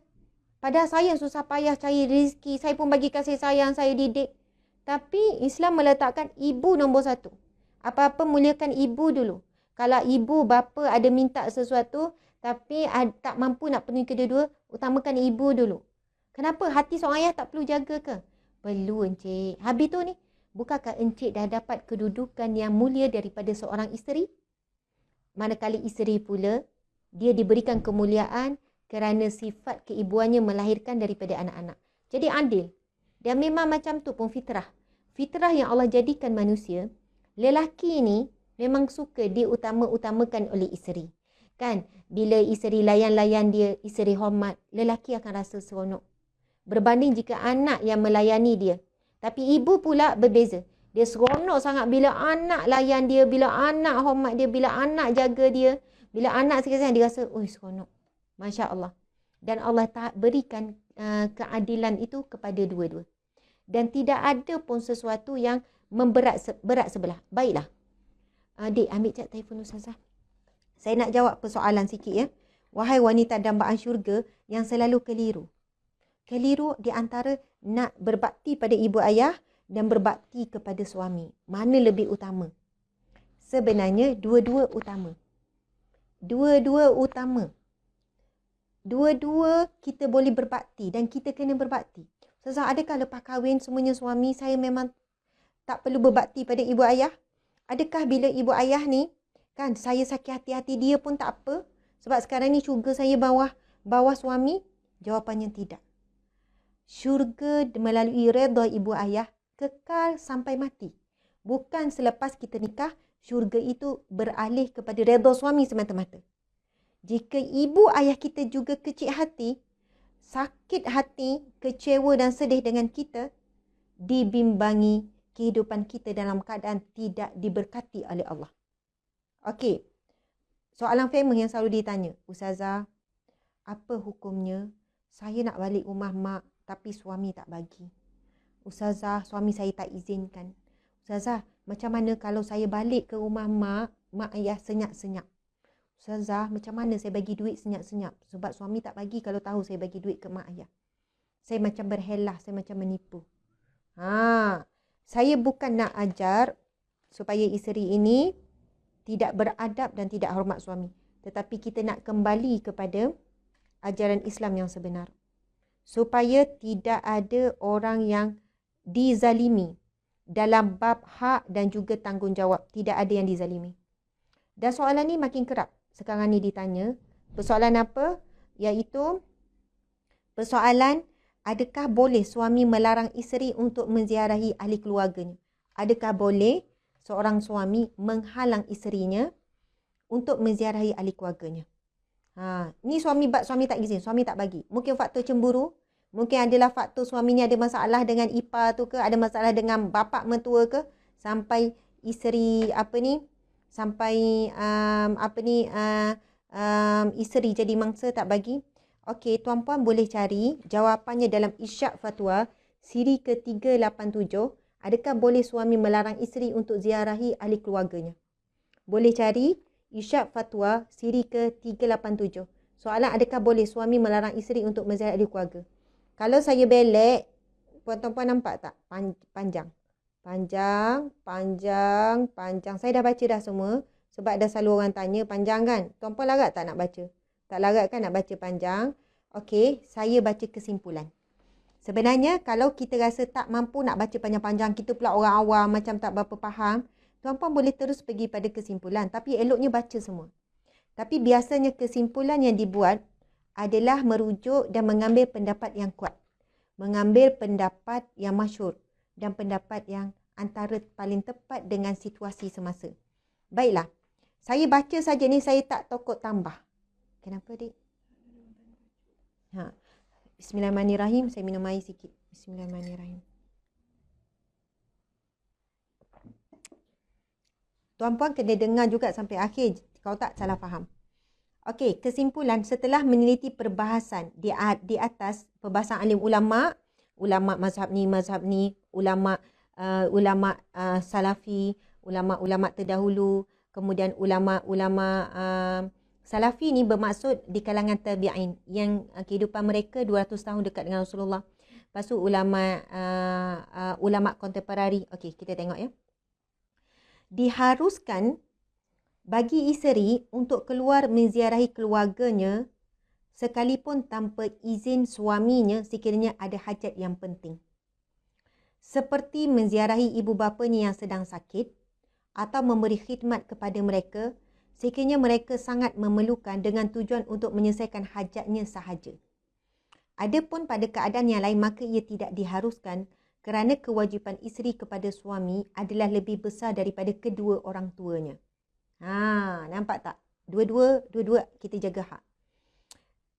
Padahal saya susah payah cari rezeki, saya pun bagi kasih sayang, saya didik. Tapi Islam meletakkan ibu nombor 1. Apa-apa muliakan ibu dulu. Kalau ibu bapa ada minta sesuatu, tapi tak mampu nak penuhi kedua-dua, utamakan ibu dulu. Kenapa? Hati seorang ayah tak perlu jaga ke? Perlu, encik. Habis tu ni, bukankah encik dah dapat kedudukan yang mulia daripada seorang isteri? Manakala isteri pula, dia diberikan kemuliaan kerana sifat keibuannya melahirkan daripada anak-anak. Jadi adil. Dan memang macam tu pun fitrah. Fitrah yang Allah jadikan manusia, lelaki ni memang suka diutamakan oleh isteri. Kan? Bila isteri layan-layan dia, isteri hormat, lelaki akan rasa seronok. Berbanding jika anak yang melayani dia. Tapi ibu pula berbeza. Dia seronok sangat bila anak layan dia, bila anak hormat dia, bila anak jaga dia, bila anak sekali dia rasa, oh seronok. Masya Allah. Dan Allah berikan keadilan itu kepada dua-dua. Dan tidak ada pun sesuatu yang berat sebelah. Baiklah. Adik, ambil cak telefon Ustazah. Saya nak jawab persoalan sikit ya. Wahai wanita dambaan syurga yang selalu keliru. Keliru di antara nak berbakti pada ibu ayah dan berbakti kepada suami. Mana lebih utama? Sebenarnya dua-dua utama. Dua-dua utama. Dua-dua kita boleh berbakti dan kita kena berbakti. Ustazah, adakah lepas kahwin semuanya suami saya memang tak perlu berbakti pada ibu ayah? Adakah bila ibu ayah ni, kan saya sakit hati-hati dia pun tak apa? Sebab sekarang ni syurga saya bawah suami? Jawapannya tidak. Syurga melalui redha ibu ayah kekal sampai mati. Bukan selepas kita nikah, syurga itu beralih kepada redha suami semata-mata. Jika ibu ayah kita juga kecil hati, sakit hati, kecewa dan sedih dengan kita, dibimbangi kehidupan kita dalam keadaan tidak diberkati oleh Allah. Okey. Soalan famous yang selalu ditanya, Ustazah, apa hukumnya saya nak balik rumah mak tapi suami tak bagi? Ustazah, suami saya tak izinkan. Ustazah, macam mana kalau saya balik ke rumah mak ayah senyap-senyap? Ustazah, macam mana saya bagi duit senyap-senyap? Sebab suami tak bagi kalau tahu saya bagi duit ke mak ayah. Saya macam berhelah, saya macam menipu. Saya bukan nak ajar supaya isteri ini tidak beradab dan tidak hormat suami. Tetapi kita nak kembali kepada ajaran Islam yang sebenar. Supaya tidak ada orang yang dizalimi dalam bab hak dan juga tanggungjawab. Tidak ada yang dizalimi. Dan soalan ni makin kerap. Sekarang ni ditanya. Persoalan apa? Iaitu persoalan, adakah boleh suami melarang isteri untuk menziarahi ahli keluarganya? Adakah boleh seorang suami menghalang isterinya untuk menziarahi ahli keluarganya? Ni suami tak izin, suami tak bagi. Mungkin faktor cemburu, mungkin adalah faktor suaminya ada masalah dengan ipar tu ke, ada masalah dengan bapa mentua ke, sampai isteri isteri jadi mangsa tak bagi. Okey, tuan-puan boleh cari jawapannya dalam Irsyak Fatwa siri ke-387. Adakah boleh suami melarang isteri untuk ziarahi ahli keluarganya? Boleh cari Irsyak Fatwa siri ke-387. Soalan, adakah boleh suami melarang isteri untuk menziarahi ahli keluarga? Kalau saya belek, tuan-tuan nampak tak? Panjang. Saya dah baca dah semua. Sebab dah selalu orang tanya, panjang kan? Tuan-puan larat tak nak baca? Tak larat kan nak baca panjang? Okey, saya baca kesimpulan. Sebenarnya kalau kita rasa tak mampu nak baca panjang-panjang, kita pula orang awam macam tak berapa faham, tuan-puan boleh terus pergi pada kesimpulan. Tapi eloknya baca semua. Tapi biasanya kesimpulan yang dibuat adalah merujuk dan mengambil pendapat yang kuat. Mengambil pendapat yang masyhur dan pendapat yang antara paling tepat dengan situasi semasa. Baiklah, saya baca saja ni, saya tak takut tambah. Kenapa, Dik? Bismillahirrahmanirrahim. Saya minum air sikit. Bismillahirrahmanirrahim. Tuan-puan kena dengar juga sampai akhir, kalau tak salah faham. Okey, kesimpulan setelah meneliti perbahasan di atas, perbahasan alim ulama mazhab ni, ulama salafi, ulama terdahulu, kemudian ulama salafi ni bermaksud di kalangan tabi'in yang kehidupan mereka 200 tahun dekat dengan Rasulullah. Lepas tu ulama kontemporari. Okey, kita tengok ya. Diharuskan bagi isteri untuk keluar menziarahi keluarganya sekalipun tanpa izin suaminya sekiranya ada hajat yang penting. Seperti menziarahi ibu bapanya yang sedang sakit atau memberi khidmat kepada mereka sekiranya mereka sangat memerlukan dengan tujuan untuk menyelesaikan hajatnya sahaja. Adapun pada keadaan yang lain maka ia tidak diharuskan kerana kewajipan isteri kepada suami adalah lebih besar daripada kedua orang tuanya. Nampak tak? Dua-dua kita jaga hak.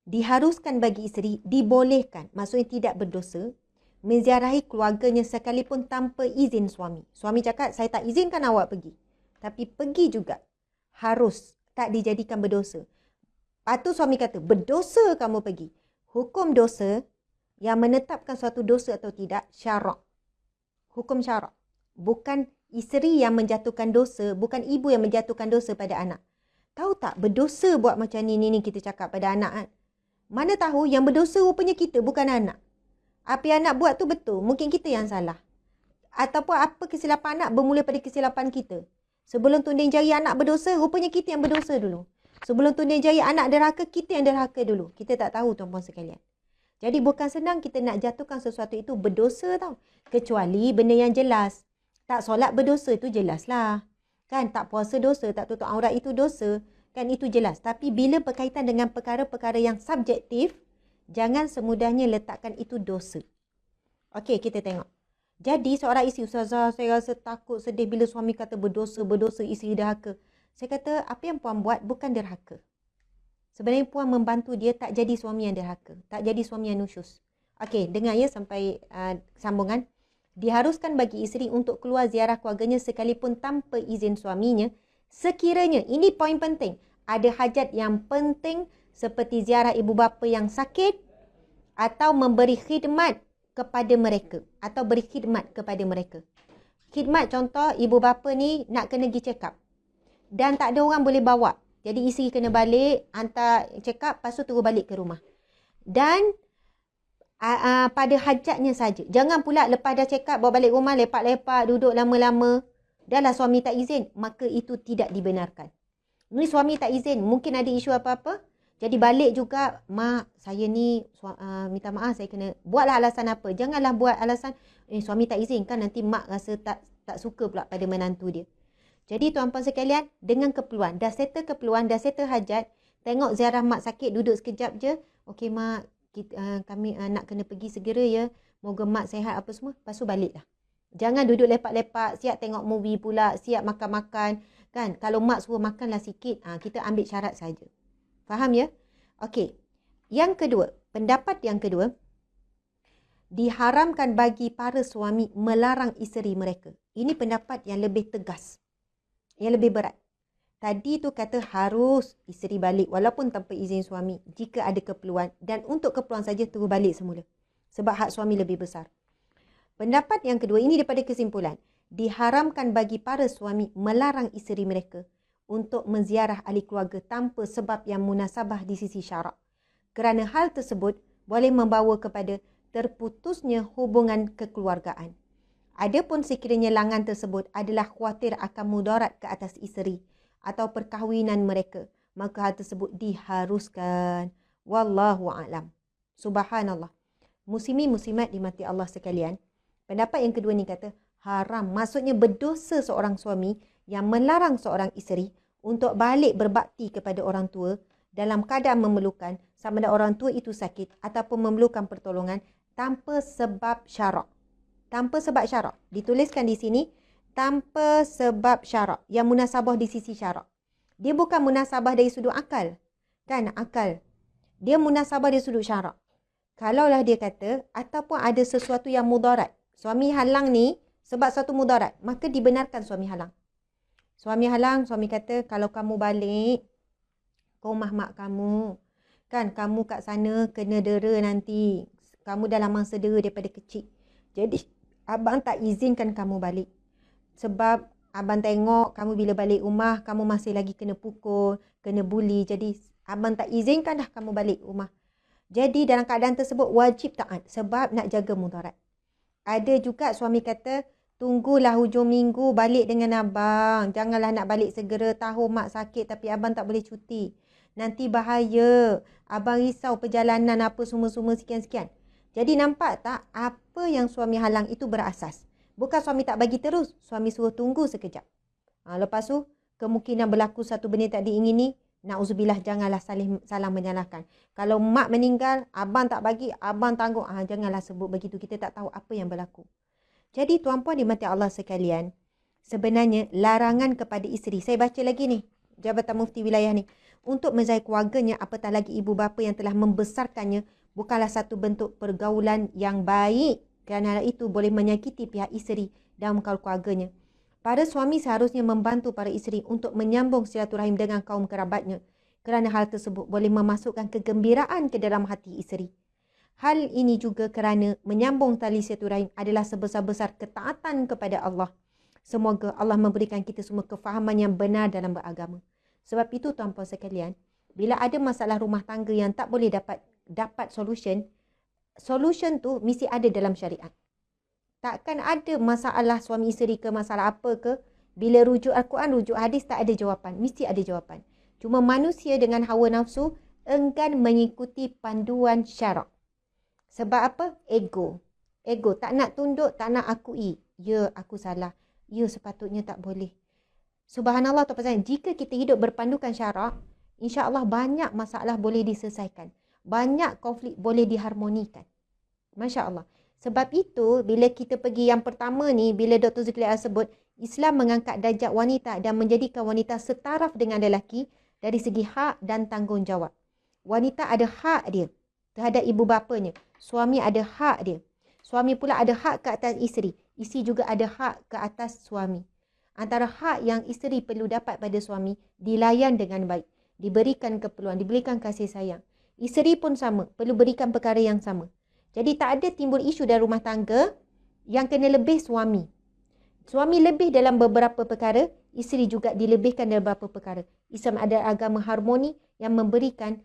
Diharuskan bagi isteri, dibolehkan, maksudnya tidak berdosa, menziarahi keluarganya sekalipun tanpa izin suami. Suami cakap, saya tak izinkan awak pergi. Tapi pergi juga. Harus. Tak dijadikan berdosa. Lepas tu suami kata, berdosa kamu pergi. Hukum dosa yang menetapkan suatu dosa atau tidak, syarak. Hukum syarak. Bukan isteri yang menjatuhkan dosa, bukan ibu yang menjatuhkan dosa pada anak. Tahu tak, berdosa buat macam ni kita cakap pada anak kan? Mana tahu yang berdosa rupanya kita, bukan anak. Apa yang anak buat tu betul, mungkin kita yang salah. Ataupun apa kesilapan anak bermula pada kesilapan kita. Sebelum tunding jari anak berdosa, rupanya kita yang berdosa dulu. Sebelum tunding jari anak derhaka, kita yang derhaka dulu. Kita tak tahu tuan-puan sekalian. Jadi bukan senang kita nak jatuhkan sesuatu itu berdosa tau. Kecuali benda yang jelas. Tak solat berdosa itu jelaslah. Kan tak puasa dosa, tak tutup aurat itu dosa. Kan itu jelas. Tapi bila berkaitan dengan perkara-perkara yang subjektif, jangan semudahnya letakkan itu dosa. Okey, kita tengok. Jadi seorang isteri, Ustazah, saya rasa takut, sedih bila suami kata berdosa, isteri derhaka. Saya kata, apa yang puan buat bukan derhaka. Sebenarnya puan membantu dia tak jadi suami yang derhaka. Tak jadi suami yang nusyus. Okey, dengar ya sampai sambungan. Diharuskan bagi isteri untuk keluar ziarah keluarganya sekalipun tanpa izin suaminya. Sekiranya, ini poin penting, ada hajat yang penting seperti ziarah ibu bapa yang sakit atau memberi khidmat kepada mereka atau berkhidmat kepada mereka. Khidmat contoh, ibu bapa ni nak kena pergi check up dan tak ada orang boleh bawa. Jadi isteri kena balik, hantar check up, lepas tu terus balik ke rumah. Dan pada hajatnya saja. Jangan pula lepas dah check up, bawa balik rumah, lepak-lepak, duduk lama-lama. Dah lah suami tak izin, maka itu tidak dibenarkan. Ni suami tak izin, mungkin ada isu apa-apa. Jadi balik juga, mak, saya ni minta maaf, saya kena buatlah alasan apa. Janganlah buat alasan, suami tak izin kan, nanti mak rasa tak suka pula pada menantu dia. Jadi tuan-puan sekalian, dengan keperluan, dah settle keperluan, dah settle hajat, tengok ziarah mak sakit, duduk sekejap je. Okey mak, kami nak kena pergi segera ya. Moga mak sihat apa semua, lepas tu baliklah. Jangan duduk lepak-lepak, siap tengok movie pula, siap makan-makan. Kan, kalau mak suruh makanlah sikit, kita ambil syarat saja. Faham ya? Okey. Yang kedua, pendapat yang kedua, diharamkan bagi para suami melarang isteri mereka. Ini pendapat yang lebih tegas, yang lebih berat. Tadi tu kata harus isteri balik walaupun tanpa izin suami jika ada keperluan, dan untuk keperluan saja terus balik semula. Sebab hak suami lebih besar. Pendapat yang kedua ini daripada kesimpulan, diharamkan bagi para suami melarang isteri mereka untuk menziarah ahli keluarga tanpa sebab yang munasabah di sisi syarak. Kerana hal tersebut boleh membawa kepada terputusnya hubungan kekeluargaan. Adapun sekiranya larangan tersebut adalah khawatir akan mudarat ke atas isteri atau perkahwinan mereka, maka hal tersebut diharuskan. Wallahu a'lam. Subhanallah. Muslimin muslimat dimati Allah sekalian. Pendapat yang kedua ni kata haram. Maksudnya berdosa seorang suami yang melarang seorang isteri untuk balik berbakti kepada orang tua dalam keadaan memerlukan, sama ada orang tua itu sakit ataupun memerlukan pertolongan tanpa sebab syarak. Tanpa sebab syarak. Dituliskan di sini, tanpa sebab syarak. Yang munasabah di sisi syarak. Dia bukan munasabah dari sudut akal. Kan, akal. Dia munasabah dari sudut syarak. Kalaulah dia kata, ataupun ada sesuatu yang mudarat. Suami halang ni sebab satu mudarat, maka dibenarkan suami halang. Suami halang, suami kata, kalau kamu balik ke rumah mak kamu, kan kamu kat sana kena dera nanti. Kamu dah lama sedera daripada kecil. Jadi, abang tak izinkan kamu balik. Sebab abang tengok kamu bila balik rumah, kamu masih lagi kena pukul, kena bully. Jadi, abang tak izinkan dah kamu balik rumah. Jadi, dalam keadaan tersebut, wajib taat sebab nak jaga mudarat. Ada juga suami kata, tunggulah hujung minggu balik dengan abang. Janganlah nak balik segera, tahu mak sakit tapi abang tak boleh cuti. Nanti bahaya. Abang risau perjalanan apa semua-semua sekian-sekian. Jadi nampak tak apa yang suami halang itu berasas. Bukan suami tak bagi terus, suami suruh tunggu sekejap. Lepas tu, kemungkinan berlaku satu benda tak diingini, na'udzubillah, janganlah salah menyalahkan. Kalau mak meninggal, abang tak bagi, abang tanggung. Janganlah sebut begitu, kita tak tahu apa yang berlaku. Jadi tuan-puan dimati Allah sekalian, sebenarnya larangan kepada isteri, saya baca lagi ni, Jabatan Mufti Wilayah ni, untuk menzahir keluarganya apatah lagi ibu bapa yang telah membesarkannya, bukanlah satu bentuk pergaulan yang baik, kerana hal itu boleh menyakiti pihak isteri dan keluarganya. Para suami seharusnya membantu para isteri untuk menyambung silaturahim dengan kaum kerabatnya, kerana hal tersebut boleh memasukkan kegembiraan ke dalam hati isteri. Hal ini juga kerana menyambung tali silaturahim adalah sebesar-besar ketaatan kepada Allah. Semoga Allah memberikan kita semua kefahaman yang benar dalam beragama. Sebab itu tuan-puan sekalian, bila ada masalah rumah tangga yang tak boleh dapat solution tu mesti ada dalam syariat. Takkan ada masalah suami isteri ke, masalah apa ke, bila rujuk Al-Quran, rujuk hadis tak ada jawapan. Mesti ada jawapan. Cuma manusia dengan hawa nafsu enggan mengikuti panduan syarak. Sebab apa? Ego. Ego. Tak nak tunduk, tak nak akui. Ya, aku salah. Ya, sepatutnya tak boleh. Subhanallah, tuan-tuan, jika kita hidup berpandukan syarak, insya-Allah banyak masalah boleh diselesaikan. Banyak konflik boleh diharmonikan. Masya Allah. Sebab itu, bila kita pergi yang pertama ni, bila Dr. Zulkifli sebut, Islam mengangkat darjat wanita dan menjadikan wanita setaraf dengan lelaki dari segi hak dan tanggungjawab. Wanita ada hak dia terhadap ibu bapanya. Suami ada hak dia. Suami pula ada hak ke atas isteri. Isteri juga ada hak ke atas suami. Antara hak yang isteri perlu dapat pada suami, dilayan dengan baik. Diberikan keperluan, diberikan kasih sayang. Isteri pun sama, perlu berikan perkara yang sama. Jadi tak ada timbul isu dalam rumah tangga yang kena lebih suami. Suami lebih dalam beberapa perkara, isteri juga dilebihkan dalam beberapa perkara. Islam ada agama harmoni yang memberikan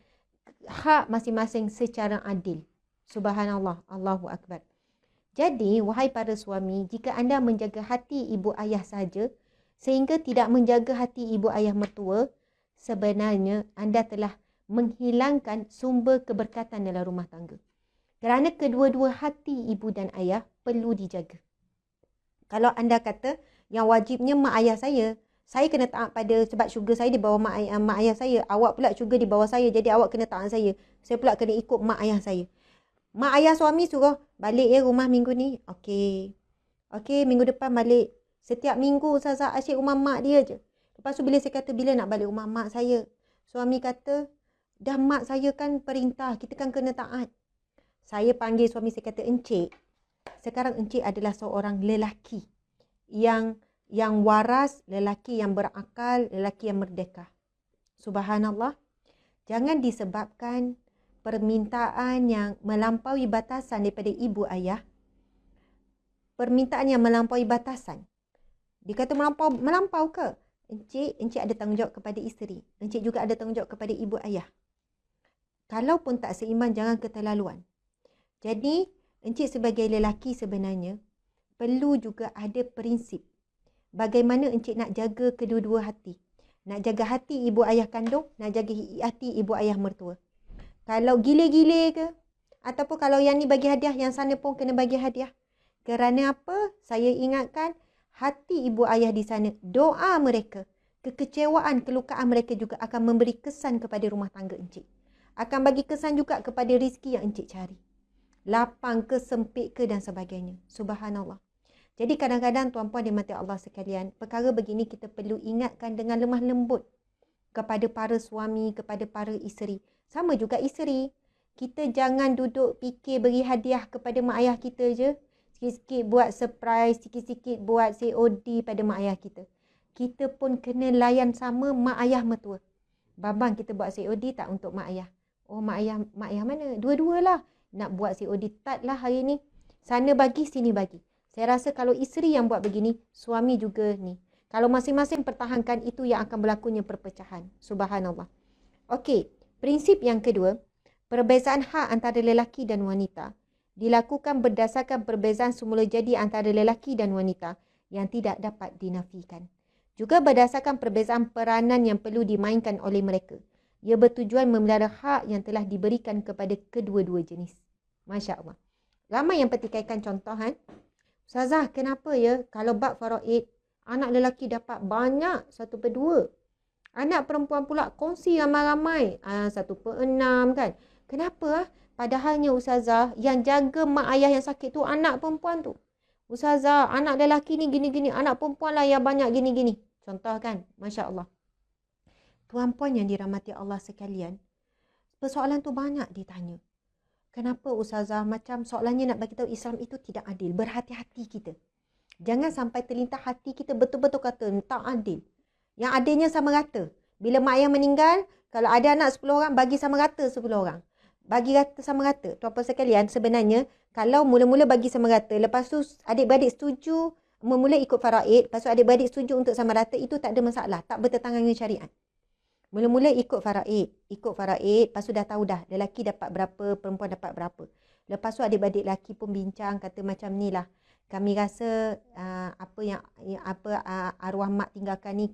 hak masing-masing secara adil. Subhanallah, Allahu Akbar. Jadi, wahai para suami, jika anda menjaga hati ibu ayah saja, sehingga tidak menjaga hati ibu ayah mertua, sebenarnya anda telah menghilangkan sumber keberkatan dalam rumah tangga. Kerana kedua-dua hati ibu dan ayah perlu dijaga. Kalau anda kata yang wajibnya mak ayah saya kena taat pada, sebab syurga saya di bawah mak ayah saya, awak pula syurga di bawah saya, jadi awak kena taat saya pula kena ikut mak ayah saya. Mak ayah suami suruh balik ya rumah minggu ni. Okey, minggu depan balik. Setiap minggu Ustazah asyik rumah mak dia je. Lepas tu bila saya kata bila nak balik rumah mak saya, suami kata dah mak saya kan perintah, kita kan kena taat. Saya panggil suami, saya kata, encik, sekarang encik adalah seorang lelaki yang waras, lelaki yang berakal, lelaki yang merdeka. Subhanallah. Jangan disebabkan permintaan yang melampaui batasan daripada ibu ayah. Permintaan yang melampaui batasan. Dia kata melampau ke? Encik ada tanggungjawab kepada isteri. Encik juga ada tanggungjawab kepada ibu ayah. Kalaupun tak seimbang, jangan keterlaluan. Jadi, encik sebagai lelaki sebenarnya perlu juga ada prinsip. Bagaimana encik nak jaga kedua-dua hati. Nak jaga hati ibu ayah kandung, nak jaga hati ibu ayah mertua. Kalau gile-gile ke, ataupun kalau yang ni bagi hadiah, yang sana pun kena bagi hadiah. Kerana apa? Saya ingatkan hati ibu ayah di sana, doa mereka, kekecewaan, kelukaan mereka juga akan memberi kesan kepada rumah tangga encik. Akan bagi kesan juga kepada rezeki yang encik cari. Lapang ke, sempit ke dan sebagainya. Subhanallah. Jadi kadang-kadang tuan-puan dimati Allah sekalian, perkara begini kita perlu ingatkan dengan lemah lembut kepada para suami, kepada para isteri. Sama juga isteri. Kita jangan duduk fikir beri hadiah kepada mak ayah kita je. Sikit-sikit buat surprise, sikit-sikit buat COD pada mak ayah kita. Kita pun kena layan sama mak ayah mertua. Babang kita buat COD tak untuk mak ayah? Oh, mak ayah mana? Dua-dualah. Nak buat COD tak lah hari ni. Sana bagi, sini bagi. Saya rasa kalau isteri yang buat begini, suami juga ni. Kalau masing-masing pertahankan, itu yang akan berlakunya perpecahan. Subhanallah. Okey, prinsip yang kedua, perbezaan hak antara lelaki dan wanita dilakukan berdasarkan perbezaan semula jadi antara lelaki dan wanita yang tidak dapat dinafikan. Juga berdasarkan perbezaan peranan yang perlu dimainkan oleh mereka. Ia bertujuan memelihara hak yang telah diberikan kepada kedua-dua jenis. Masya Allah. Ramai yang petikaikan contoh. Ustazah, kenapa ya kalau bab faraid, anak lelaki dapat banyak 1/2. Anak perempuan pula kongsi ramai-ramai 1/6 kan. Kenapa? Padahalnya Ustazah, yang jaga mak ayah yang sakit tu anak perempuan tu. Ustazah, anak lelaki ni gini-gini, anak perempuan lah yang banyak gini-gini. Contoh kan, Masya Allah. Tuan-puan yang dirahmati Allah sekalian, persoalan tu banyak ditanya. Kenapa Ustazah? Macam soalannya nak bagi tahu Islam itu tidak adil. Berhati-hati kita. Jangan sampai terlintas hati kita betul-betul kata tak adil. Yang adilnya sama rata. Bila mak ayah meninggal, kalau ada anak 10 orang, bagi sama rata 10 orang. Bagi rata sama rata. Tuan-puan sekalian, sebenarnya kalau mula-mula bagi sama rata, lepas tu adik-beradik setuju memula ikut faraid, lepas tu adik-beradik setuju untuk sama rata, itu tak ada masalah. Tak bertentangan dengan syariat. Mula-mula ikut faraid, lepas tu dah tahu dah lelaki dapat berapa, perempuan dapat berapa. Lepas tu adik-beradik lelaki pun bincang, kata macam ni lah. Kami rasa arwah mak tinggalkan ni,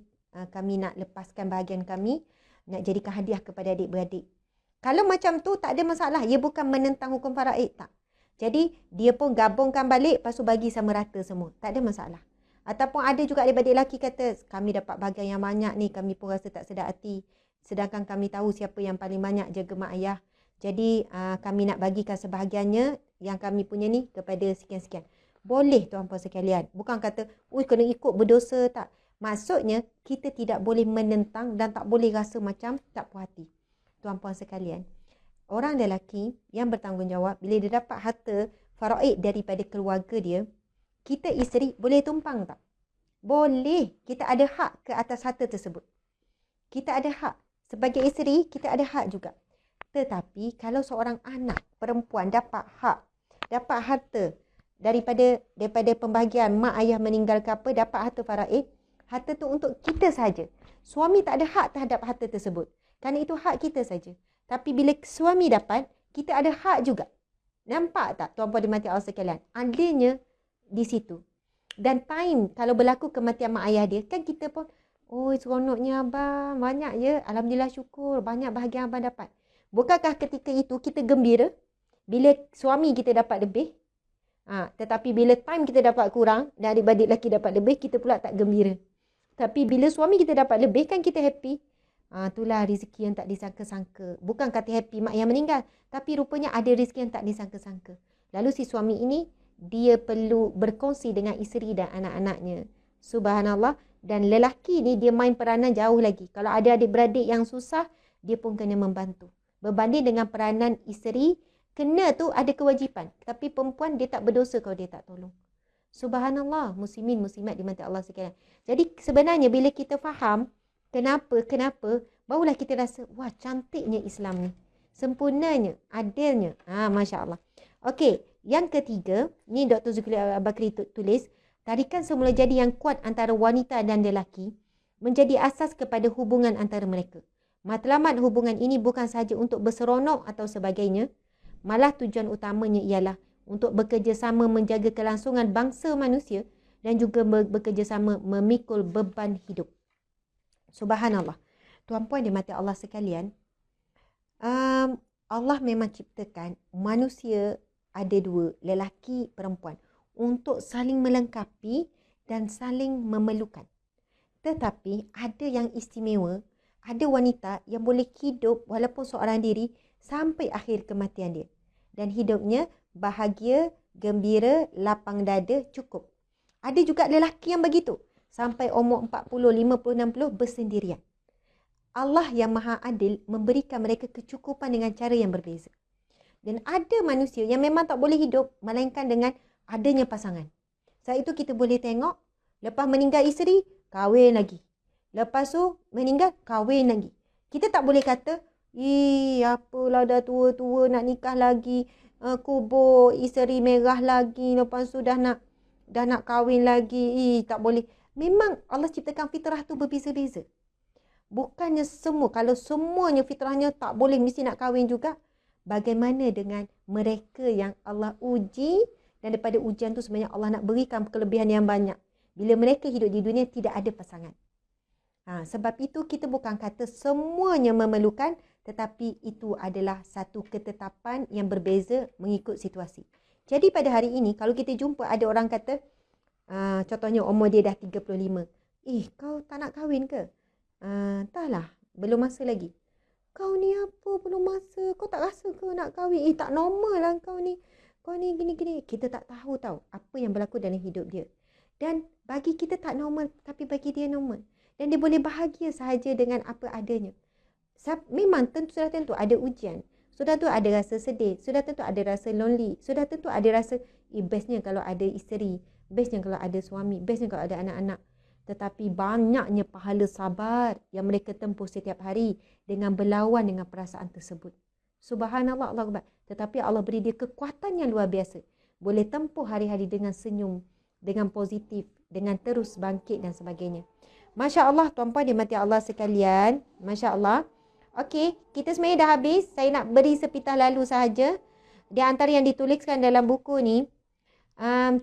kami nak lepaskan bahagian kami, nak jadikan hadiah kepada adik-beradik. Kalau macam tu tak ada masalah, ia bukan menentang hukum faraid, tak. Jadi dia pun gabungkan balik, lepas tu bagi sama rata semua. Tak ada masalah. Ataupun ada juga adik-beradik lelaki kata, kami dapat bahagian yang banyak ni, kami pun rasa tak sedar hati. Sedangkan kami tahu siapa yang paling banyak jaga mak ayah. Jadi kami nak bagikan sebahagiannya yang kami punya ni kepada sekian-sekian. Boleh tuan-puan sekalian. Bukan kata, kena ikut berdosa, tak. Maksudnya, kita tidak boleh menentang dan tak boleh rasa macam tak puas hati. Tuan-puan sekalian, orang lelaki yang bertanggungjawab, bila dia dapat harta faraid daripada keluarga dia, kita isteri boleh tumpang tak? Boleh. Kita ada hak ke atas harta tersebut. Kita ada hak. Sebagai isteri, kita ada hak juga. Tetapi kalau seorang anak perempuan dapat hak dapat harta daripada pembahagian mak ayah meninggal ke apa, dapat harta faraid, harta tu untuk kita saja. Suami tak ada hak terhadap harta tersebut. Kerana itu hak kita saja. Tapi bila suami dapat, kita ada hak juga. Nampak tak tuan-puan dimati Allah sekalian? Adanya di situ. Dan time kalau berlaku kematian mak ayah dia, kan kita pun, oh seronoknya abang, banyak je, alhamdulillah syukur, banyak bahagian abang dapat. Bukankah ketika itu kita gembira bila suami kita dapat lebih? Tetapi bila time kita dapat kurang dan adik-beradik lelaki dapat lebih, kita pula tak gembira. Tapi bila suami kita dapat lebih, kan kita happy. Itulah rezeki yang tak disangka-sangka. Bukan kata happy mak yang meninggal, tapi rupanya ada rezeki yang tak disangka-sangka. Lalu si suami ini, dia perlu berkongsi dengan isteri dan anak-anaknya. Subhanallah. Dan lelaki ni dia main peranan jauh lagi. Kalau ada adik-beradik yang susah, dia pun kena membantu. Berbanding dengan peranan isteri, kena tu ada kewajipan. Tapi perempuan dia tak berdosa kalau dia tak tolong. Subhanallah, muslimin, muslimat dimati Allah sekalian. Jadi sebenarnya bila kita faham kenapa, barulah kita rasa, wah cantiknya Islam ni. Sempurnanya, adilnya. Masya Allah. Okey, yang ketiga, ni Dr. Zulkifli Al-Bakri tulis, tarikan semula jadi yang kuat antara wanita dan lelaki menjadi asas kepada hubungan antara mereka. Matlamat hubungan ini bukan sahaja untuk berseronok atau sebagainya, malah tujuan utamanya ialah untuk bekerjasama menjaga kelangsungan bangsa manusia dan juga bekerjasama memikul beban hidup. Subhanallah. Tuan-puan dimati Allah sekalian, Allah memang ciptakan manusia ada dua, lelaki, perempuan, untuk saling melengkapi dan saling memerlukan. Tetapi ada yang istimewa, ada wanita yang boleh hidup walaupun seorang diri sampai akhir kematian dia. Dan hidupnya bahagia, gembira, lapang dada, cukup. Ada juga lelaki yang begitu. Sampai umur 40, 50, 60 bersendirian. Allah yang maha adil memberikan mereka kecukupan dengan cara yang berbeza. Dan ada manusia yang memang tak boleh hidup melainkan dengan adanya pasangan. Sebab itu kita boleh tengok, lepas meninggal isteri, kahwin lagi. Lepas tu meninggal, kahwin lagi. Kita tak boleh kata, apalah dah tua-tua nak nikah lagi, kubur isteri merah lagi, lepas tu dah nak kahwin lagi. Tak boleh. Memang Allah ciptakan fitrah tu berbeza-beza. Bukannya semua, kalau semuanya fitrahnya tak boleh mesti nak kahwin juga. Bagaimana dengan mereka yang Allah uji dan daripada ujian tu sebenarnya Allah nak berikan kelebihan yang banyak. Bila mereka hidup di dunia tidak ada pasangan. Sebab itu kita bukan kata semuanya memerlukan, tetapi itu adalah satu ketetapan yang berbeza mengikut situasi. Jadi pada hari ini kalau kita jumpa ada orang kata, contohnya umur dia dah 35. Kau tak nak kahwin ke? Entahlah, belum masa lagi. Kau ni apa belum masa? Kau tak rasa ke nak kahwin? Tak normal lah kau ni. Kau ni gini-gini. Kita tak tahu apa yang berlaku dalam hidup dia. Dan bagi kita tak normal, tapi bagi dia normal. Dan dia boleh bahagia sahaja dengan apa adanya. Memang sudah tentu ada ujian. Sudah tentu ada rasa sedih. Sudah tentu ada rasa lonely. Sudah tentu ada rasa, bestnya kalau ada isteri. Bestnya kalau ada suami. Bestnya kalau ada anak-anak. Tetapi banyaknya pahala sabar yang mereka tempuh setiap hari dengan berlawan dengan perasaan tersebut. Subhanallah, Allah Akbar. Tetapi Allah beri dia kekuatan yang luar biasa. Boleh tempuh hari-hari dengan senyum, dengan positif, dengan terus bangkit dan sebagainya. Masya Allah, tuan-puan dimati Allah sekalian. Masya Allah. Okey, kita sebenarnya dah habis. Saya nak beri sepitah lalu sahaja. Di antara yang dituliskan dalam buku ni,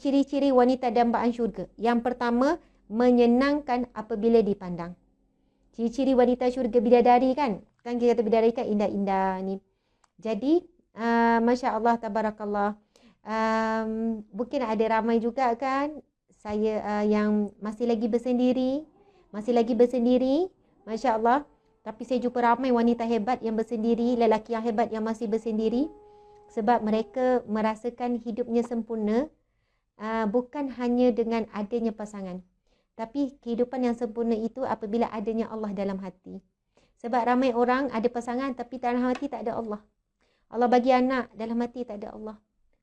ciri-ciri wanita dambaan syurga. Yang pertama, menyenangkan apabila dipandang. Ciri-ciri wanita syurga bidadari kan? Kan kita kata bidadari kan indah-indah ni. Jadi, Masya Allah, tabarakallah. Mungkin ada ramai juga kan saya yang masih lagi bersendiri. Masya Allah. Tapi saya jumpa ramai wanita hebat yang bersendiri, lelaki yang hebat yang masih bersendiri. Sebab mereka merasakan hidupnya sempurna. Bukan hanya dengan adanya pasangan. Tapi kehidupan yang sempurna itu apabila adanya Allah dalam hati. Sebab ramai orang ada pasangan tapi dalam hati tak ada Allah. Allah bagi anak, dalam hati tak ada Allah.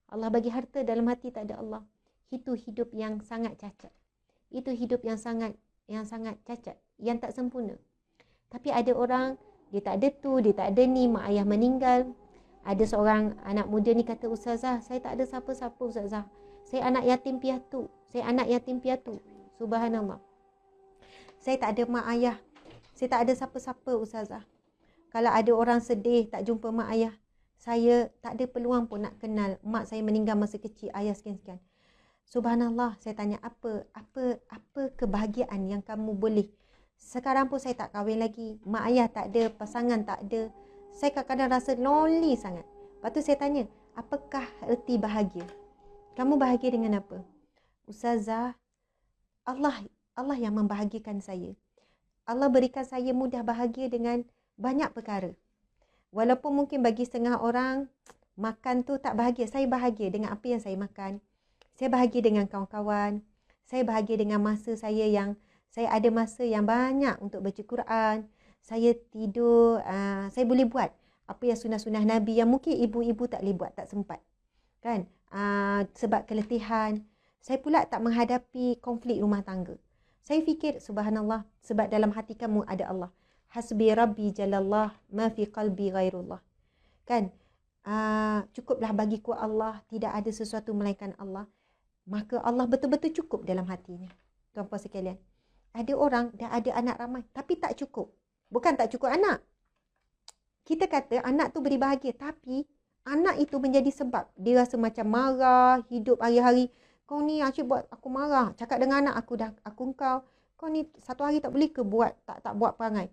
Allah bagi harta, dalam hati tak ada Allah. Itu hidup yang sangat cacat. Itu hidup yang sangat cacat, yang tak sempurna. Tapi ada orang, dia tak ada tu, dia tak ada ni, mak ayah meninggal. Ada seorang anak muda ni kata, Ustazah, saya tak ada siapa-siapa Ustazah. Saya anak yatim piatu. Saya anak yatim piatu. Subhanallah. Saya tak ada mak ayah. Saya tak ada siapa-siapa Ustazah. Kalau ada orang sedih tak jumpa mak ayah, saya tak ada peluang pun nak kenal mak saya meninggal masa kecil, ayah sekian-sekian. Subhanallah, saya tanya apa kebahagiaan yang kamu boleh. Sekarang pun saya tak kahwin lagi, mak ayah tak ada, pasangan tak ada. Saya kadang-kadang rasa lonely sangat. Lepas tu saya tanya, apakah erti bahagia? Kamu bahagia dengan apa? Ustazah, Allah yang membahagiakan saya. Allah berikan saya mudah bahagia dengan banyak perkara. Walaupun mungkin bagi setengah orang, makan tu tak bahagia. Saya bahagia dengan apa yang saya makan. Saya bahagia dengan kawan-kawan. Saya bahagia dengan masa saya yang, saya ada masa yang banyak untuk baca Quran. Saya tidur, saya boleh buat apa yang sunnah-sunnah Nabi yang mungkin ibu-ibu tak boleh buat, tak sempat. Kan? Sebab keletihan. Saya pula tak menghadapi konflik rumah tangga. Saya fikir, subhanallah, sebab dalam hati kamu ada Allah. Hasbi Rabbi Jalallah, ma fi qalbi ghairullah. Kan? Cukuplah bagiku Allah, tidak ada sesuatu melainkan Allah. Maka Allah betul-betul cukup dalam hatinya. Tuan-puan sekalian. Ada orang dah ada anak ramai, tapi tak cukup. Bukan tak cukup anak. Kita kata anak tu beri bahagia, tapi anak itu menjadi sebab. Dia rasa macam marah, hidup hari-hari. Kau ni asyik buat aku marah. Cakap dengan anak aku kau ni satu hari tak boleh ke buat, tak buat perangai.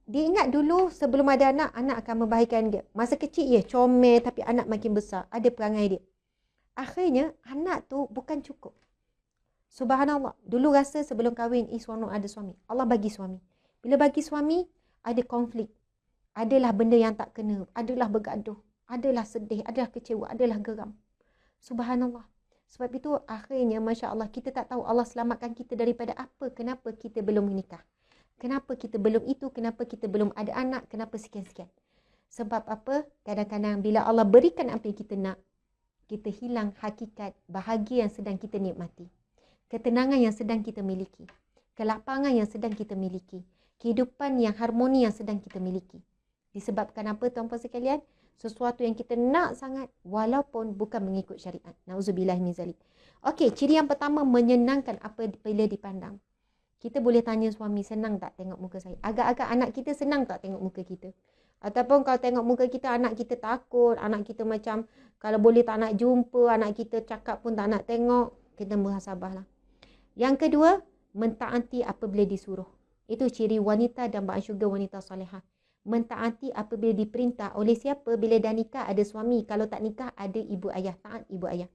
Dia ingat dulu sebelum ada anak akan membahagikan dia. Masa kecil comel, tapi anak makin besar, ada perangai dia. Akhirnya anak tu bukan cukup. Subhanallah. Dulu rasa sebelum kahwin, seronok ada suami. Allah bagi suami. Bila bagi suami, ada konflik. Adalah benda yang tak kena. Adalah bergaduh. Adalah sedih. Adalah kecewa. Adalah geram. Subhanallah. Sebab itu akhirnya, Masya Allah, kita tak tahu Allah selamatkan kita daripada apa. Kenapa kita belum menikah. Kenapa kita belum itu. Kenapa kita belum ada anak. Kenapa sekian-sekian. Sebab apa? Kadang-kadang bila Allah berikan apa yang kita nak, kita hilang hakikat bahagia yang sedang kita nikmati. Ketenangan yang sedang kita miliki. Kelapangan yang sedang kita miliki. Kehidupan yang harmoni yang sedang kita miliki. Disebabkan apa, tuan-puan sekalian? Sesuatu yang kita nak sangat walaupun bukan mengikut syariat. Nauzubillah min zalik. Okey, ciri yang pertama menyenangkan apa bila dipandang. Kita boleh tanya suami, senang tak tengok muka saya? Agak-agak anak kita senang tak tengok muka kita? Ataupun kalau tengok muka kita, anak kita takut, anak kita macam kalau boleh tak nak jumpa, anak kita cakap pun tak nak tengok, kita bersabarlah. Yang kedua, mentaati apabila disuruh. Itu ciri wanita dambaan syurga, wanita salihah. Mentaati apabila diperintah. Oleh siapa? Bila dah nikah ada suami. Kalau tak nikah ada ibu ayah. Taat ibu ayah.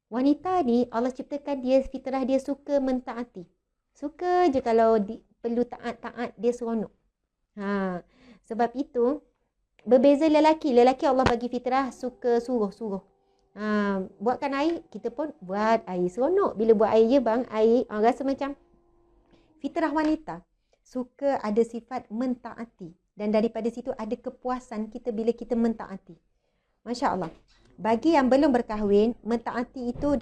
Wanita ni Allah ciptakan dia, fitrah dia suka mentaati. Suka je kalau perlu taat dia seronok. Sebab itu berbeza lelaki. Lelaki Allah bagi fitrah suka suruh. Buatkan air, kita pun buat air seronok. Bila buat air je bang, air rasa macam. Fitrah wanita suka ada sifat mentaati. Dan daripada situ ada kepuasan kita bila kita mentaati. Masya Allah. Bagi yang belum berkahwin, mentaati itu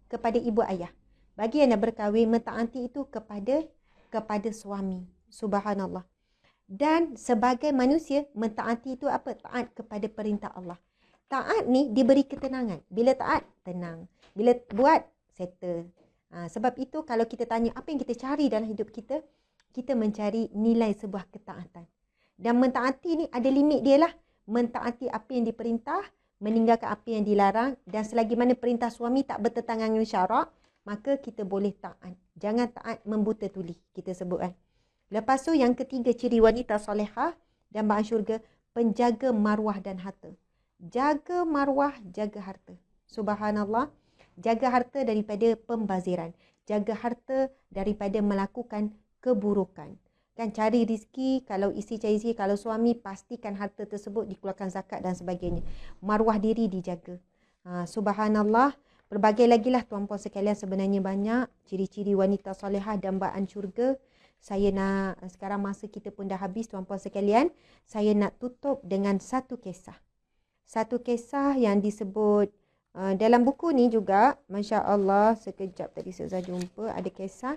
kepada ibu ayah. Bagi yang dah berkahwin, mentaati itu kepada suami. Subhanallah. Dan sebagai manusia, mentaati itu apa? Taat kepada perintah Allah. Taat ni diberi ketenangan. Bila taat, tenang. Bila buat, settle. Sebab itu kalau kita tanya apa yang kita cari dalam hidup kita, kita mencari nilai sebuah ketaatan. Dan mentaati ni ada limit dia lah. Mentaati apa yang diperintah, meninggalkan apa yang dilarang. Dan selagi mana perintah suami tak bertentangan dengan syarak, maka kita boleh taat. Jangan taat membuta tuli, kita sebut kan. Lepas tu yang ketiga ciri wanita solehah dan dambaan syurga, penjaga maruah dan harta. Jaga maruah, jaga harta. Subhanallah. Jaga harta daripada pembaziran. Jaga harta daripada melakukan keburukan. Kan cari rezeki, kalau isteri cari rezeki, kalau suami pastikan harta tersebut dikeluarkan zakat dan sebagainya. Maruah diri dijaga. Subhanallah. Berbagai lagi lah tuan-puan sekalian, sebenarnya banyak ciri-ciri wanita solehah dan dambaan syurga. Saya nak, sekarang masa kita pun dah habis tuan-puan sekalian, saya nak tutup dengan satu kisah. Satu kisah yang disebut dalam buku ni juga, Masya Allah, sekejap tadi saya jumpa ada kisah.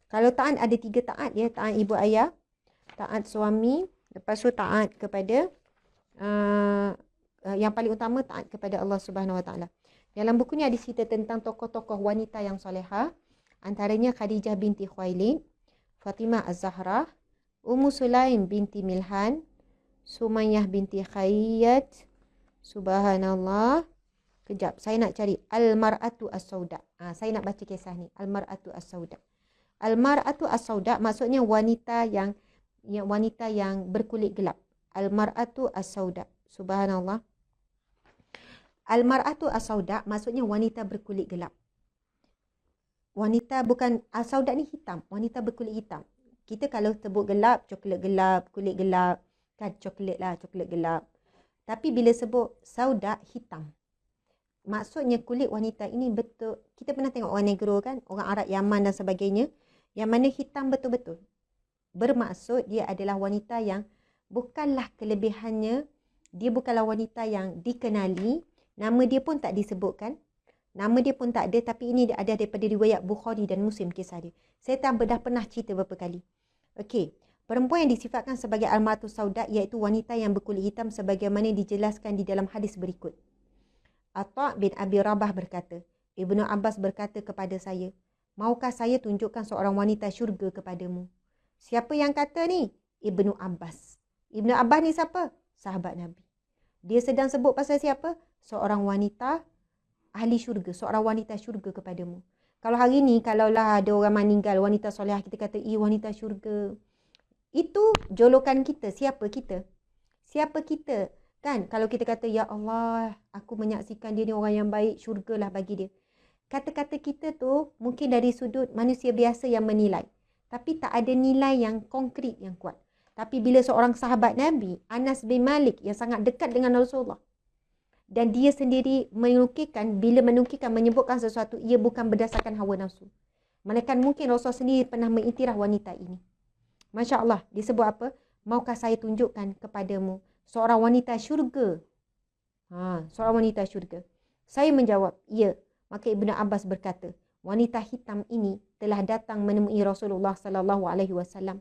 Kalau taat ada 3 taat ya, taat ibu ayah, taat suami, Lepas tu taat kepada yang paling utama taat kepada Allah Subhanahu Wa Taala. Dalam buku ni ada cerita tentang tokoh-tokoh wanita yang solehah, antaranya Khadijah binti Khuwailid, Fatimah Az-Zahra, Ummu Sulaim binti Milhan, Sumayyah binti Khayyat. Subhanallah. Kejap, saya nak cari Al-Mar'atu As-Sauda. Saya nak baca kisah ni. Al-Mar'atu As-Sauda. Al-Mar'atu As-Sauda maksudnya wanita yang berkulit gelap. Al-Mar'atu As-Sauda. Subhanallah. Al-Mar'atu As-Sauda maksudnya wanita berkulit gelap. Wanita bukan As-Sauda ni hitam, wanita berkulit hitam. Kita kalau sebut gelap, coklat gelap, kulit gelap, kan coklat lah, coklat gelap. Tapi bila sebut sauda, hitam. Maksudnya kulit wanita ini betul. Kita pernah tengok orang negro kan, orang Arab, Yaman dan sebagainya, yang mana hitam betul-betul. Bermaksud dia adalah wanita yang bukanlah kelebihannya, dia bukanlah wanita yang dikenali, nama dia pun tak disebutkan, nama dia pun tak ada, tapi ini ada daripada riwayat Bukhari dan Muslim kisah dia. Saya dah pernah cerita beberapa kali. Okey, perempuan yang disifatkan sebagai Al-Mar'atu Sauda iaitu wanita yang berkulit hitam sebagaimana dijelaskan di dalam hadis berikut. Atha' bin Abi Rabah berkata, Ibnu Abbas berkata kepada saya, maukah saya tunjukkan seorang wanita syurga kepadamu? Siapa yang kata ni? Ibnu Abbas. Ibnu Abbas ni siapa? Sahabat Nabi. Dia sedang sebut pasal siapa? Seorang wanita ahli syurga, seorang wanita syurga kepadamu. Kalau hari ni, kalaulah ada orang meninggal, wanita solehah, kita kata, wanita syurga. Itu jolokan kita. Siapa kita? Siapa kita? Kan? Kalau kita kata, ya Allah, aku menyaksikan dia ni orang yang baik, syurgalah bagi dia. Kata-kata kita tu mungkin dari sudut manusia biasa yang menilai. Tapi tak ada nilai yang konkret, yang kuat. Tapi bila seorang sahabat Nabi, Anas bin Malik, yang sangat dekat dengan Rasulullah, dan dia sendiri menukilkan, bila menukilkan, menyebutkan sesuatu, ia bukan berdasarkan hawa nafsu. Melainkan mungkin Rasulullah sendiri pernah mengiktiraf wanita ini. Masya Allah, disebut apa? Maukah saya tunjukkan kepadamu seorang wanita syurga? Seorang wanita syurga. Saya menjawab, ya. Maka Ibnu Abbas berkata, wanita hitam ini telah datang menemui Rasulullah sallallahu alaihi wasallam.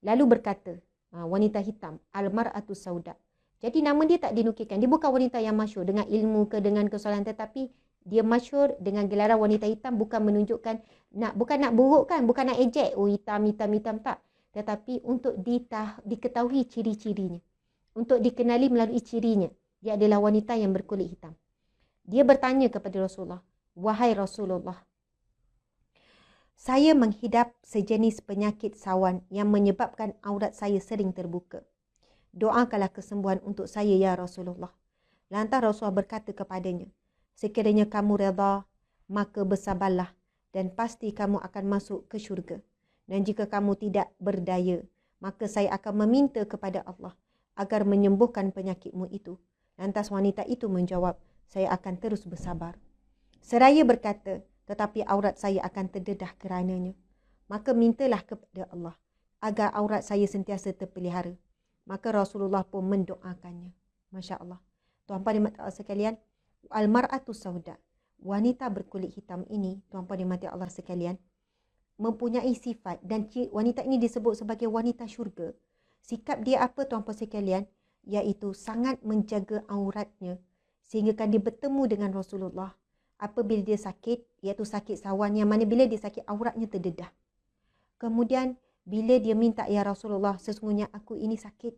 Lalu berkata, wanita hitam, Al-Mar'atu Sauda. Jadi nama dia tak dinukilkan. Dia bukan wanita yang masyhur dengan ilmu ke dengan kesolehan, tetapi dia masyhur dengan gelaran wanita hitam, bukan menunjukkan, bukan nak burukkan, bukan nak ejek, hitam, tak. Tetapi untuk diketahui ciri-cirinya. Untuk dikenali melalui cirinya. Dia adalah wanita yang berkulit hitam. Dia bertanya kepada Rasulullah, wahai Rasulullah, saya menghidap sejenis penyakit sawan yang menyebabkan aurat saya sering terbuka. Doakanlah kesembuhan untuk saya ya Rasulullah. Lantas Rasulullah berkata kepadanya, sekiranya kamu redha, maka bersabarlah dan pasti kamu akan masuk ke syurga. Dan jika kamu tidak berdaya, maka saya akan meminta kepada Allah agar menyembuhkan penyakitmu itu. Lantas wanita itu menjawab, saya akan terus bersabar. Seraya berkata, tetapi aurat saya akan terdedah kerananya. Maka mintalah kepada Allah agar aurat saya sentiasa terpelihara. Maka Rasulullah pun mendoakannya. Masya Allah. Tuan-puan dan puan sekalian, Al-Mar'atu Sauda, wanita berkulit hitam ini, tuan-puan dan puan Allah sekalian, mempunyai sifat, dan wanita ini disebut sebagai wanita syurga. Sikap dia apa, tuan-puan sekalian? Iaitu sangat menjaga auratnya, sehingga kan dia bertemu dengan Rasulullah. Apabila dia sakit, iaitu sakit sawan, yang mana bila dia sakit, auratnya terdedah. Kemudian, bila dia minta, ya Rasulullah, sesungguhnya aku ini sakit,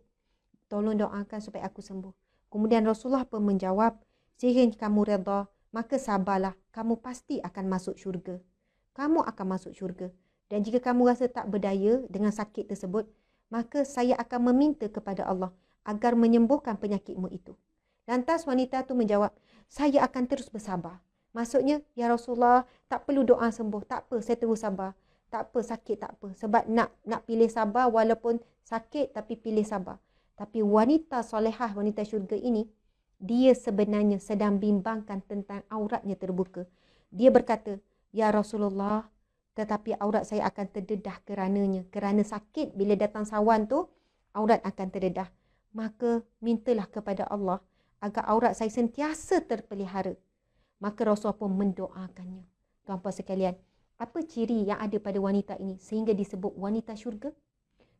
tolong doakan supaya aku sembuh. Kemudian Rasulullah pun menjawab, jika kamu redha, maka sabarlah, kamu pasti akan masuk syurga. Kamu akan masuk syurga. Dan jika kamu rasa tak berdaya dengan sakit tersebut, maka saya akan meminta kepada Allah agar menyembuhkan penyakitmu itu. Lantas wanita itu menjawab, saya akan terus bersabar. Maksudnya, ya Rasulullah, tak perlu doa sembuh, tak apa, saya terus sabar. Tak apa, sakit tak apa. Sebab nak pilih sabar walaupun sakit, tapi pilih sabar. Tapi wanita solehah, wanita syurga ini, dia sebenarnya sedang bimbangkan tentang auratnya terbuka. Dia berkata, ya Rasulullah, tetapi aurat saya akan terdedah kerananya. Kerana sakit, bila datang sawan tu, aurat akan terdedah. Maka mintalah kepada Allah agar aurat saya sentiasa terpelihara. Maka Rasulullah pun mendoakannya. Tuan-puan sekalian, apa ciri yang ada pada wanita ini sehingga disebut wanita syurga?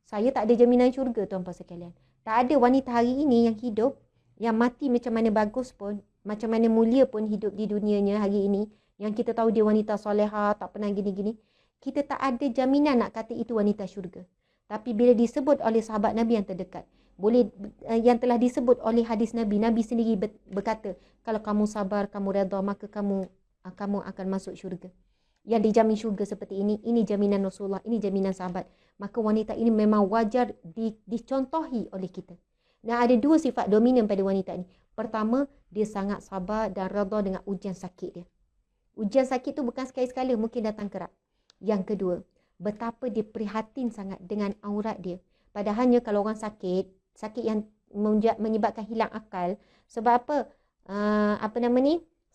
Saya tak ada jaminan syurga, tuan-puan sekalian. Tak ada wanita hari ini yang hidup, yang mati macam mana bagus pun, macam mana mulia pun hidup di dunianya hari ini, yang kita tahu dia wanita soleha, tak pernah gini-gini. Kita tak ada jaminan nak kata itu wanita syurga. Tapi bila disebut oleh sahabat Nabi yang terdekat, yang telah disebut oleh hadis Nabi, Nabi sendiri berkata, kalau kamu sabar, kamu redha, maka kamu akan masuk syurga. Yang dijamin syurga seperti ini jaminan Rasulullah, ini jaminan sahabat. Maka wanita ini memang wajar dicontohi oleh kita. Dan ada dua sifat dominan pada wanita ini. Pertama, dia sangat sabar dan redha dengan ujian sakit dia. Ujian sakit tu bukan sekali-sekala, mungkin datang kerap. Yang kedua, betapa dia prihatin sangat dengan aurat dia. Padahalnya kalau orang sakit yang menyebabkan hilang akal, sebab apa?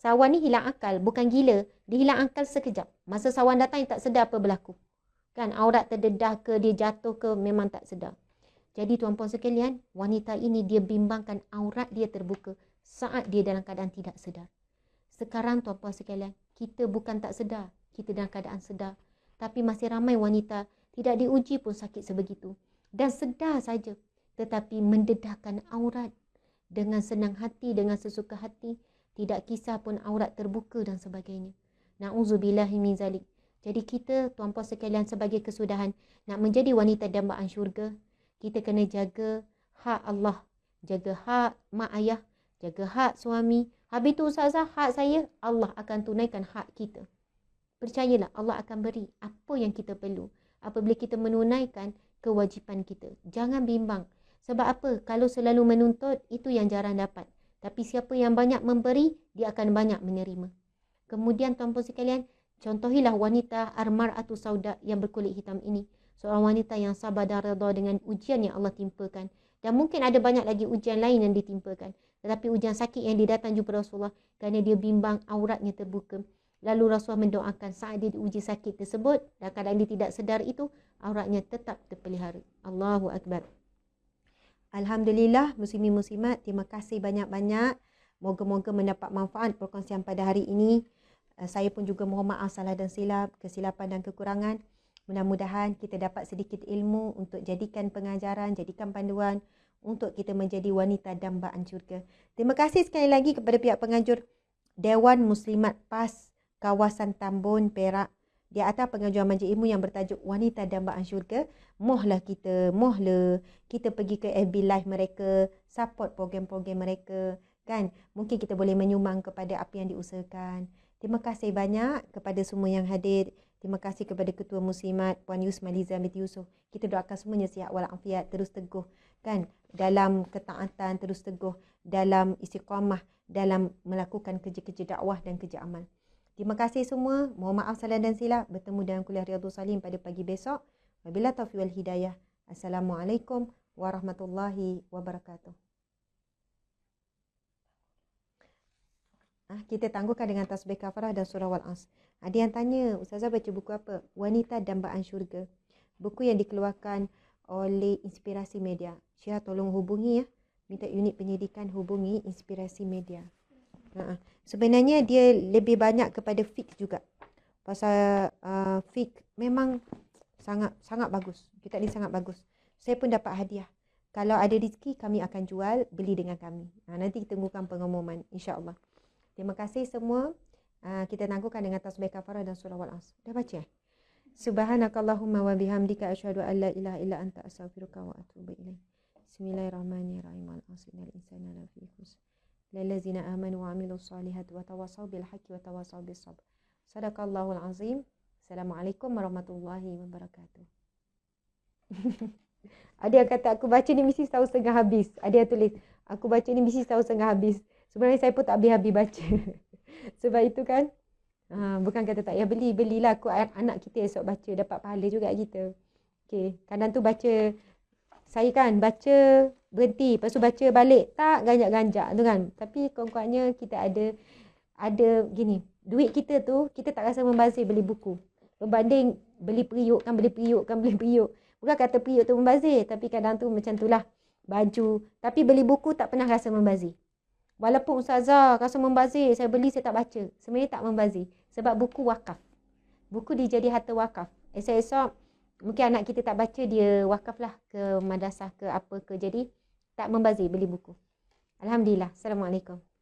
Sawan ni hilang akal, bukan gila. Dia hilang akal sekejap. Masa sawan datang, dia tak sedar apa berlaku. Kan, aurat terdedah ke, dia jatuh ke, memang tak sedar. Jadi tuan-puan sekalian, wanita ini dia bimbangkan aurat dia terbuka saat dia dalam keadaan tidak sedar. Sekarang tuan-puan sekalian, kita bukan tak sedar, kita dalam keadaan sedar. Tapi masih ramai wanita tidak diuji pun sakit sebegitu. Dan sedar saja, tetapi mendedahkan aurat dengan senang hati, dengan sesuka hati. Tidak kisah pun aurat terbuka dan sebagainya. Na'udzubillahi min zalik. Jadi kita, tuan-puan sekalian, sebagai kesudahan nak menjadi wanita dambaan syurga, kita kena jaga hak Allah. Jaga hak mak ayah, jaga hak suami. Habis tu ustazah, hak saya, Allah akan tunaikan hak kita. Percayalah, Allah akan beri apa yang kita perlu apabila kita menunaikan kewajipan kita. Jangan bimbang. Sebab apa? Kalau selalu menuntut, itu yang jarang dapat. Tapi siapa yang banyak memberi, dia akan banyak menerima. Kemudian tuan-puan sekalian, contohilah wanita Armar'atu Sauda yang berkulit hitam ini. Seorang wanita yang sabar dan redha dengan ujian yang Allah timpakan. Dan mungkin ada banyak lagi ujian lain yang ditimpakan. Tetapi ujian sakit yang didatang jumpa Rasulullah kerana dia bimbang auratnya terbuka. Lalu Rasulullah mendoakan saat dia diuji sakit tersebut, dan kadang dia tidak sedar itu, auratnya tetap terpelihara. Allahu Akbar. Alhamdulillah, muslimin muslimat, terima kasih banyak-banyak. Moga-moga mendapat manfaat perkongsian pada hari ini. Saya pun juga mohon maaf salah dan silap, kesilapan dan kekurangan. Mudah-mudahan kita dapat sedikit ilmu untuk jadikan pengajaran, jadikan panduan untuk kita menjadi wanita dambaan syurga. Terima kasih sekali lagi kepada pihak pengajur Dewan Muslimat PAS Kawasan Tambun, Perak, di atas pengajuan majlis ilmu yang bertajuk Wanita Dambaan Syurga. Mohlah kita pergi ke FB Live mereka, support program-program mereka, kan? Mungkin kita boleh menyumbang kepada apa yang diusahakan. Terima kasih banyak kepada semua yang hadir. Terima kasih kepada Ketua Muslimat Puan Yusmaliza binti Yusof. Kita doakan semuanya sihat walafiat, terus teguh, kan? Dalam ketaatan, terus teguh dalam istiqamah, dalam melakukan kerja-kerja dakwah dan kerja amal. Terima kasih semua. Mohon maaf salah dan silap. Bertemu dalam kuliah Riyadhus Salihin pada pagi besok. Wabillahi taufiq wal hidayah. Assalamualaikum warahmatullahi wabarakatuh. Kita tangguhkan dengan tasbih kafarah dan surah Wal-As. Ada yang tanya, Ustazah baca buku apa? Wanita Dambaan Syurga. Buku yang dikeluarkan oleh Inspirasi Media. Syah tolong hubungi ya. Minta unit penyidikan hubungi Inspirasi Media. Sebenarnya dia lebih banyak kepada fiqh juga. Pasal fiqh memang sangat bagus. Kitab ni sangat bagus. Saya pun dapat hadiah. Kalau ada rezeki kami akan jual, beli dengan kami. Nanti kita tunggukan pengumuman insya-Allah. Terima kasih semua. Kita tangguhkan dengan tasbih kafarah dan surah Wal-As. Dah baca? Subhanakallahumma wa bihamdika asyhadu an la ilaha illa anta astaghfiruka wa atubu ilaik. Bismillahirrahmanirrahim. Al-'asri innal insana lafi khusr. Lillazina amanu wa 'amilus solihati wa tawasaw bil haqqi wa tawasaw bis sabr. Sadaqallahul azim. Assalamualaikum warahmatullahi wabarakatuh. Ada yang kata aku baca ni mesti setahun setengah habis. Ada yang tulis aku baca ni mesti setahun setengah habis. Sebenarnya saya pun tak habis-habis baca. Sebab itu kan bukan kata tak payah belilah aku anak kita esok baca dapat pahala juga kita. Okey, kadang tu baca saya kan baca berhenti, lepas tu baca balik, tak ganjak-ganjak tu kan. Tapi kurang-kurangnya kita ada gini, duit kita tu kita tak rasa membazir beli buku. Berbanding beli periuk. Bukan kata periuk tu membazir, tapi kadang tu macam itulah baju. Tapi beli buku tak pernah rasa membazir. Walaupun ustazah rasa membazir, saya beli saya tak baca. Sebenarnya tak membazir sebab buku wakaf. Buku dia jadi harta wakaf. Esok-esok Mungkin anak kita tak baca, dia wakaf lah ke madrasah ke apa ke. Jadi tak membazir beli buku. Alhamdulillah. Assalamualaikum.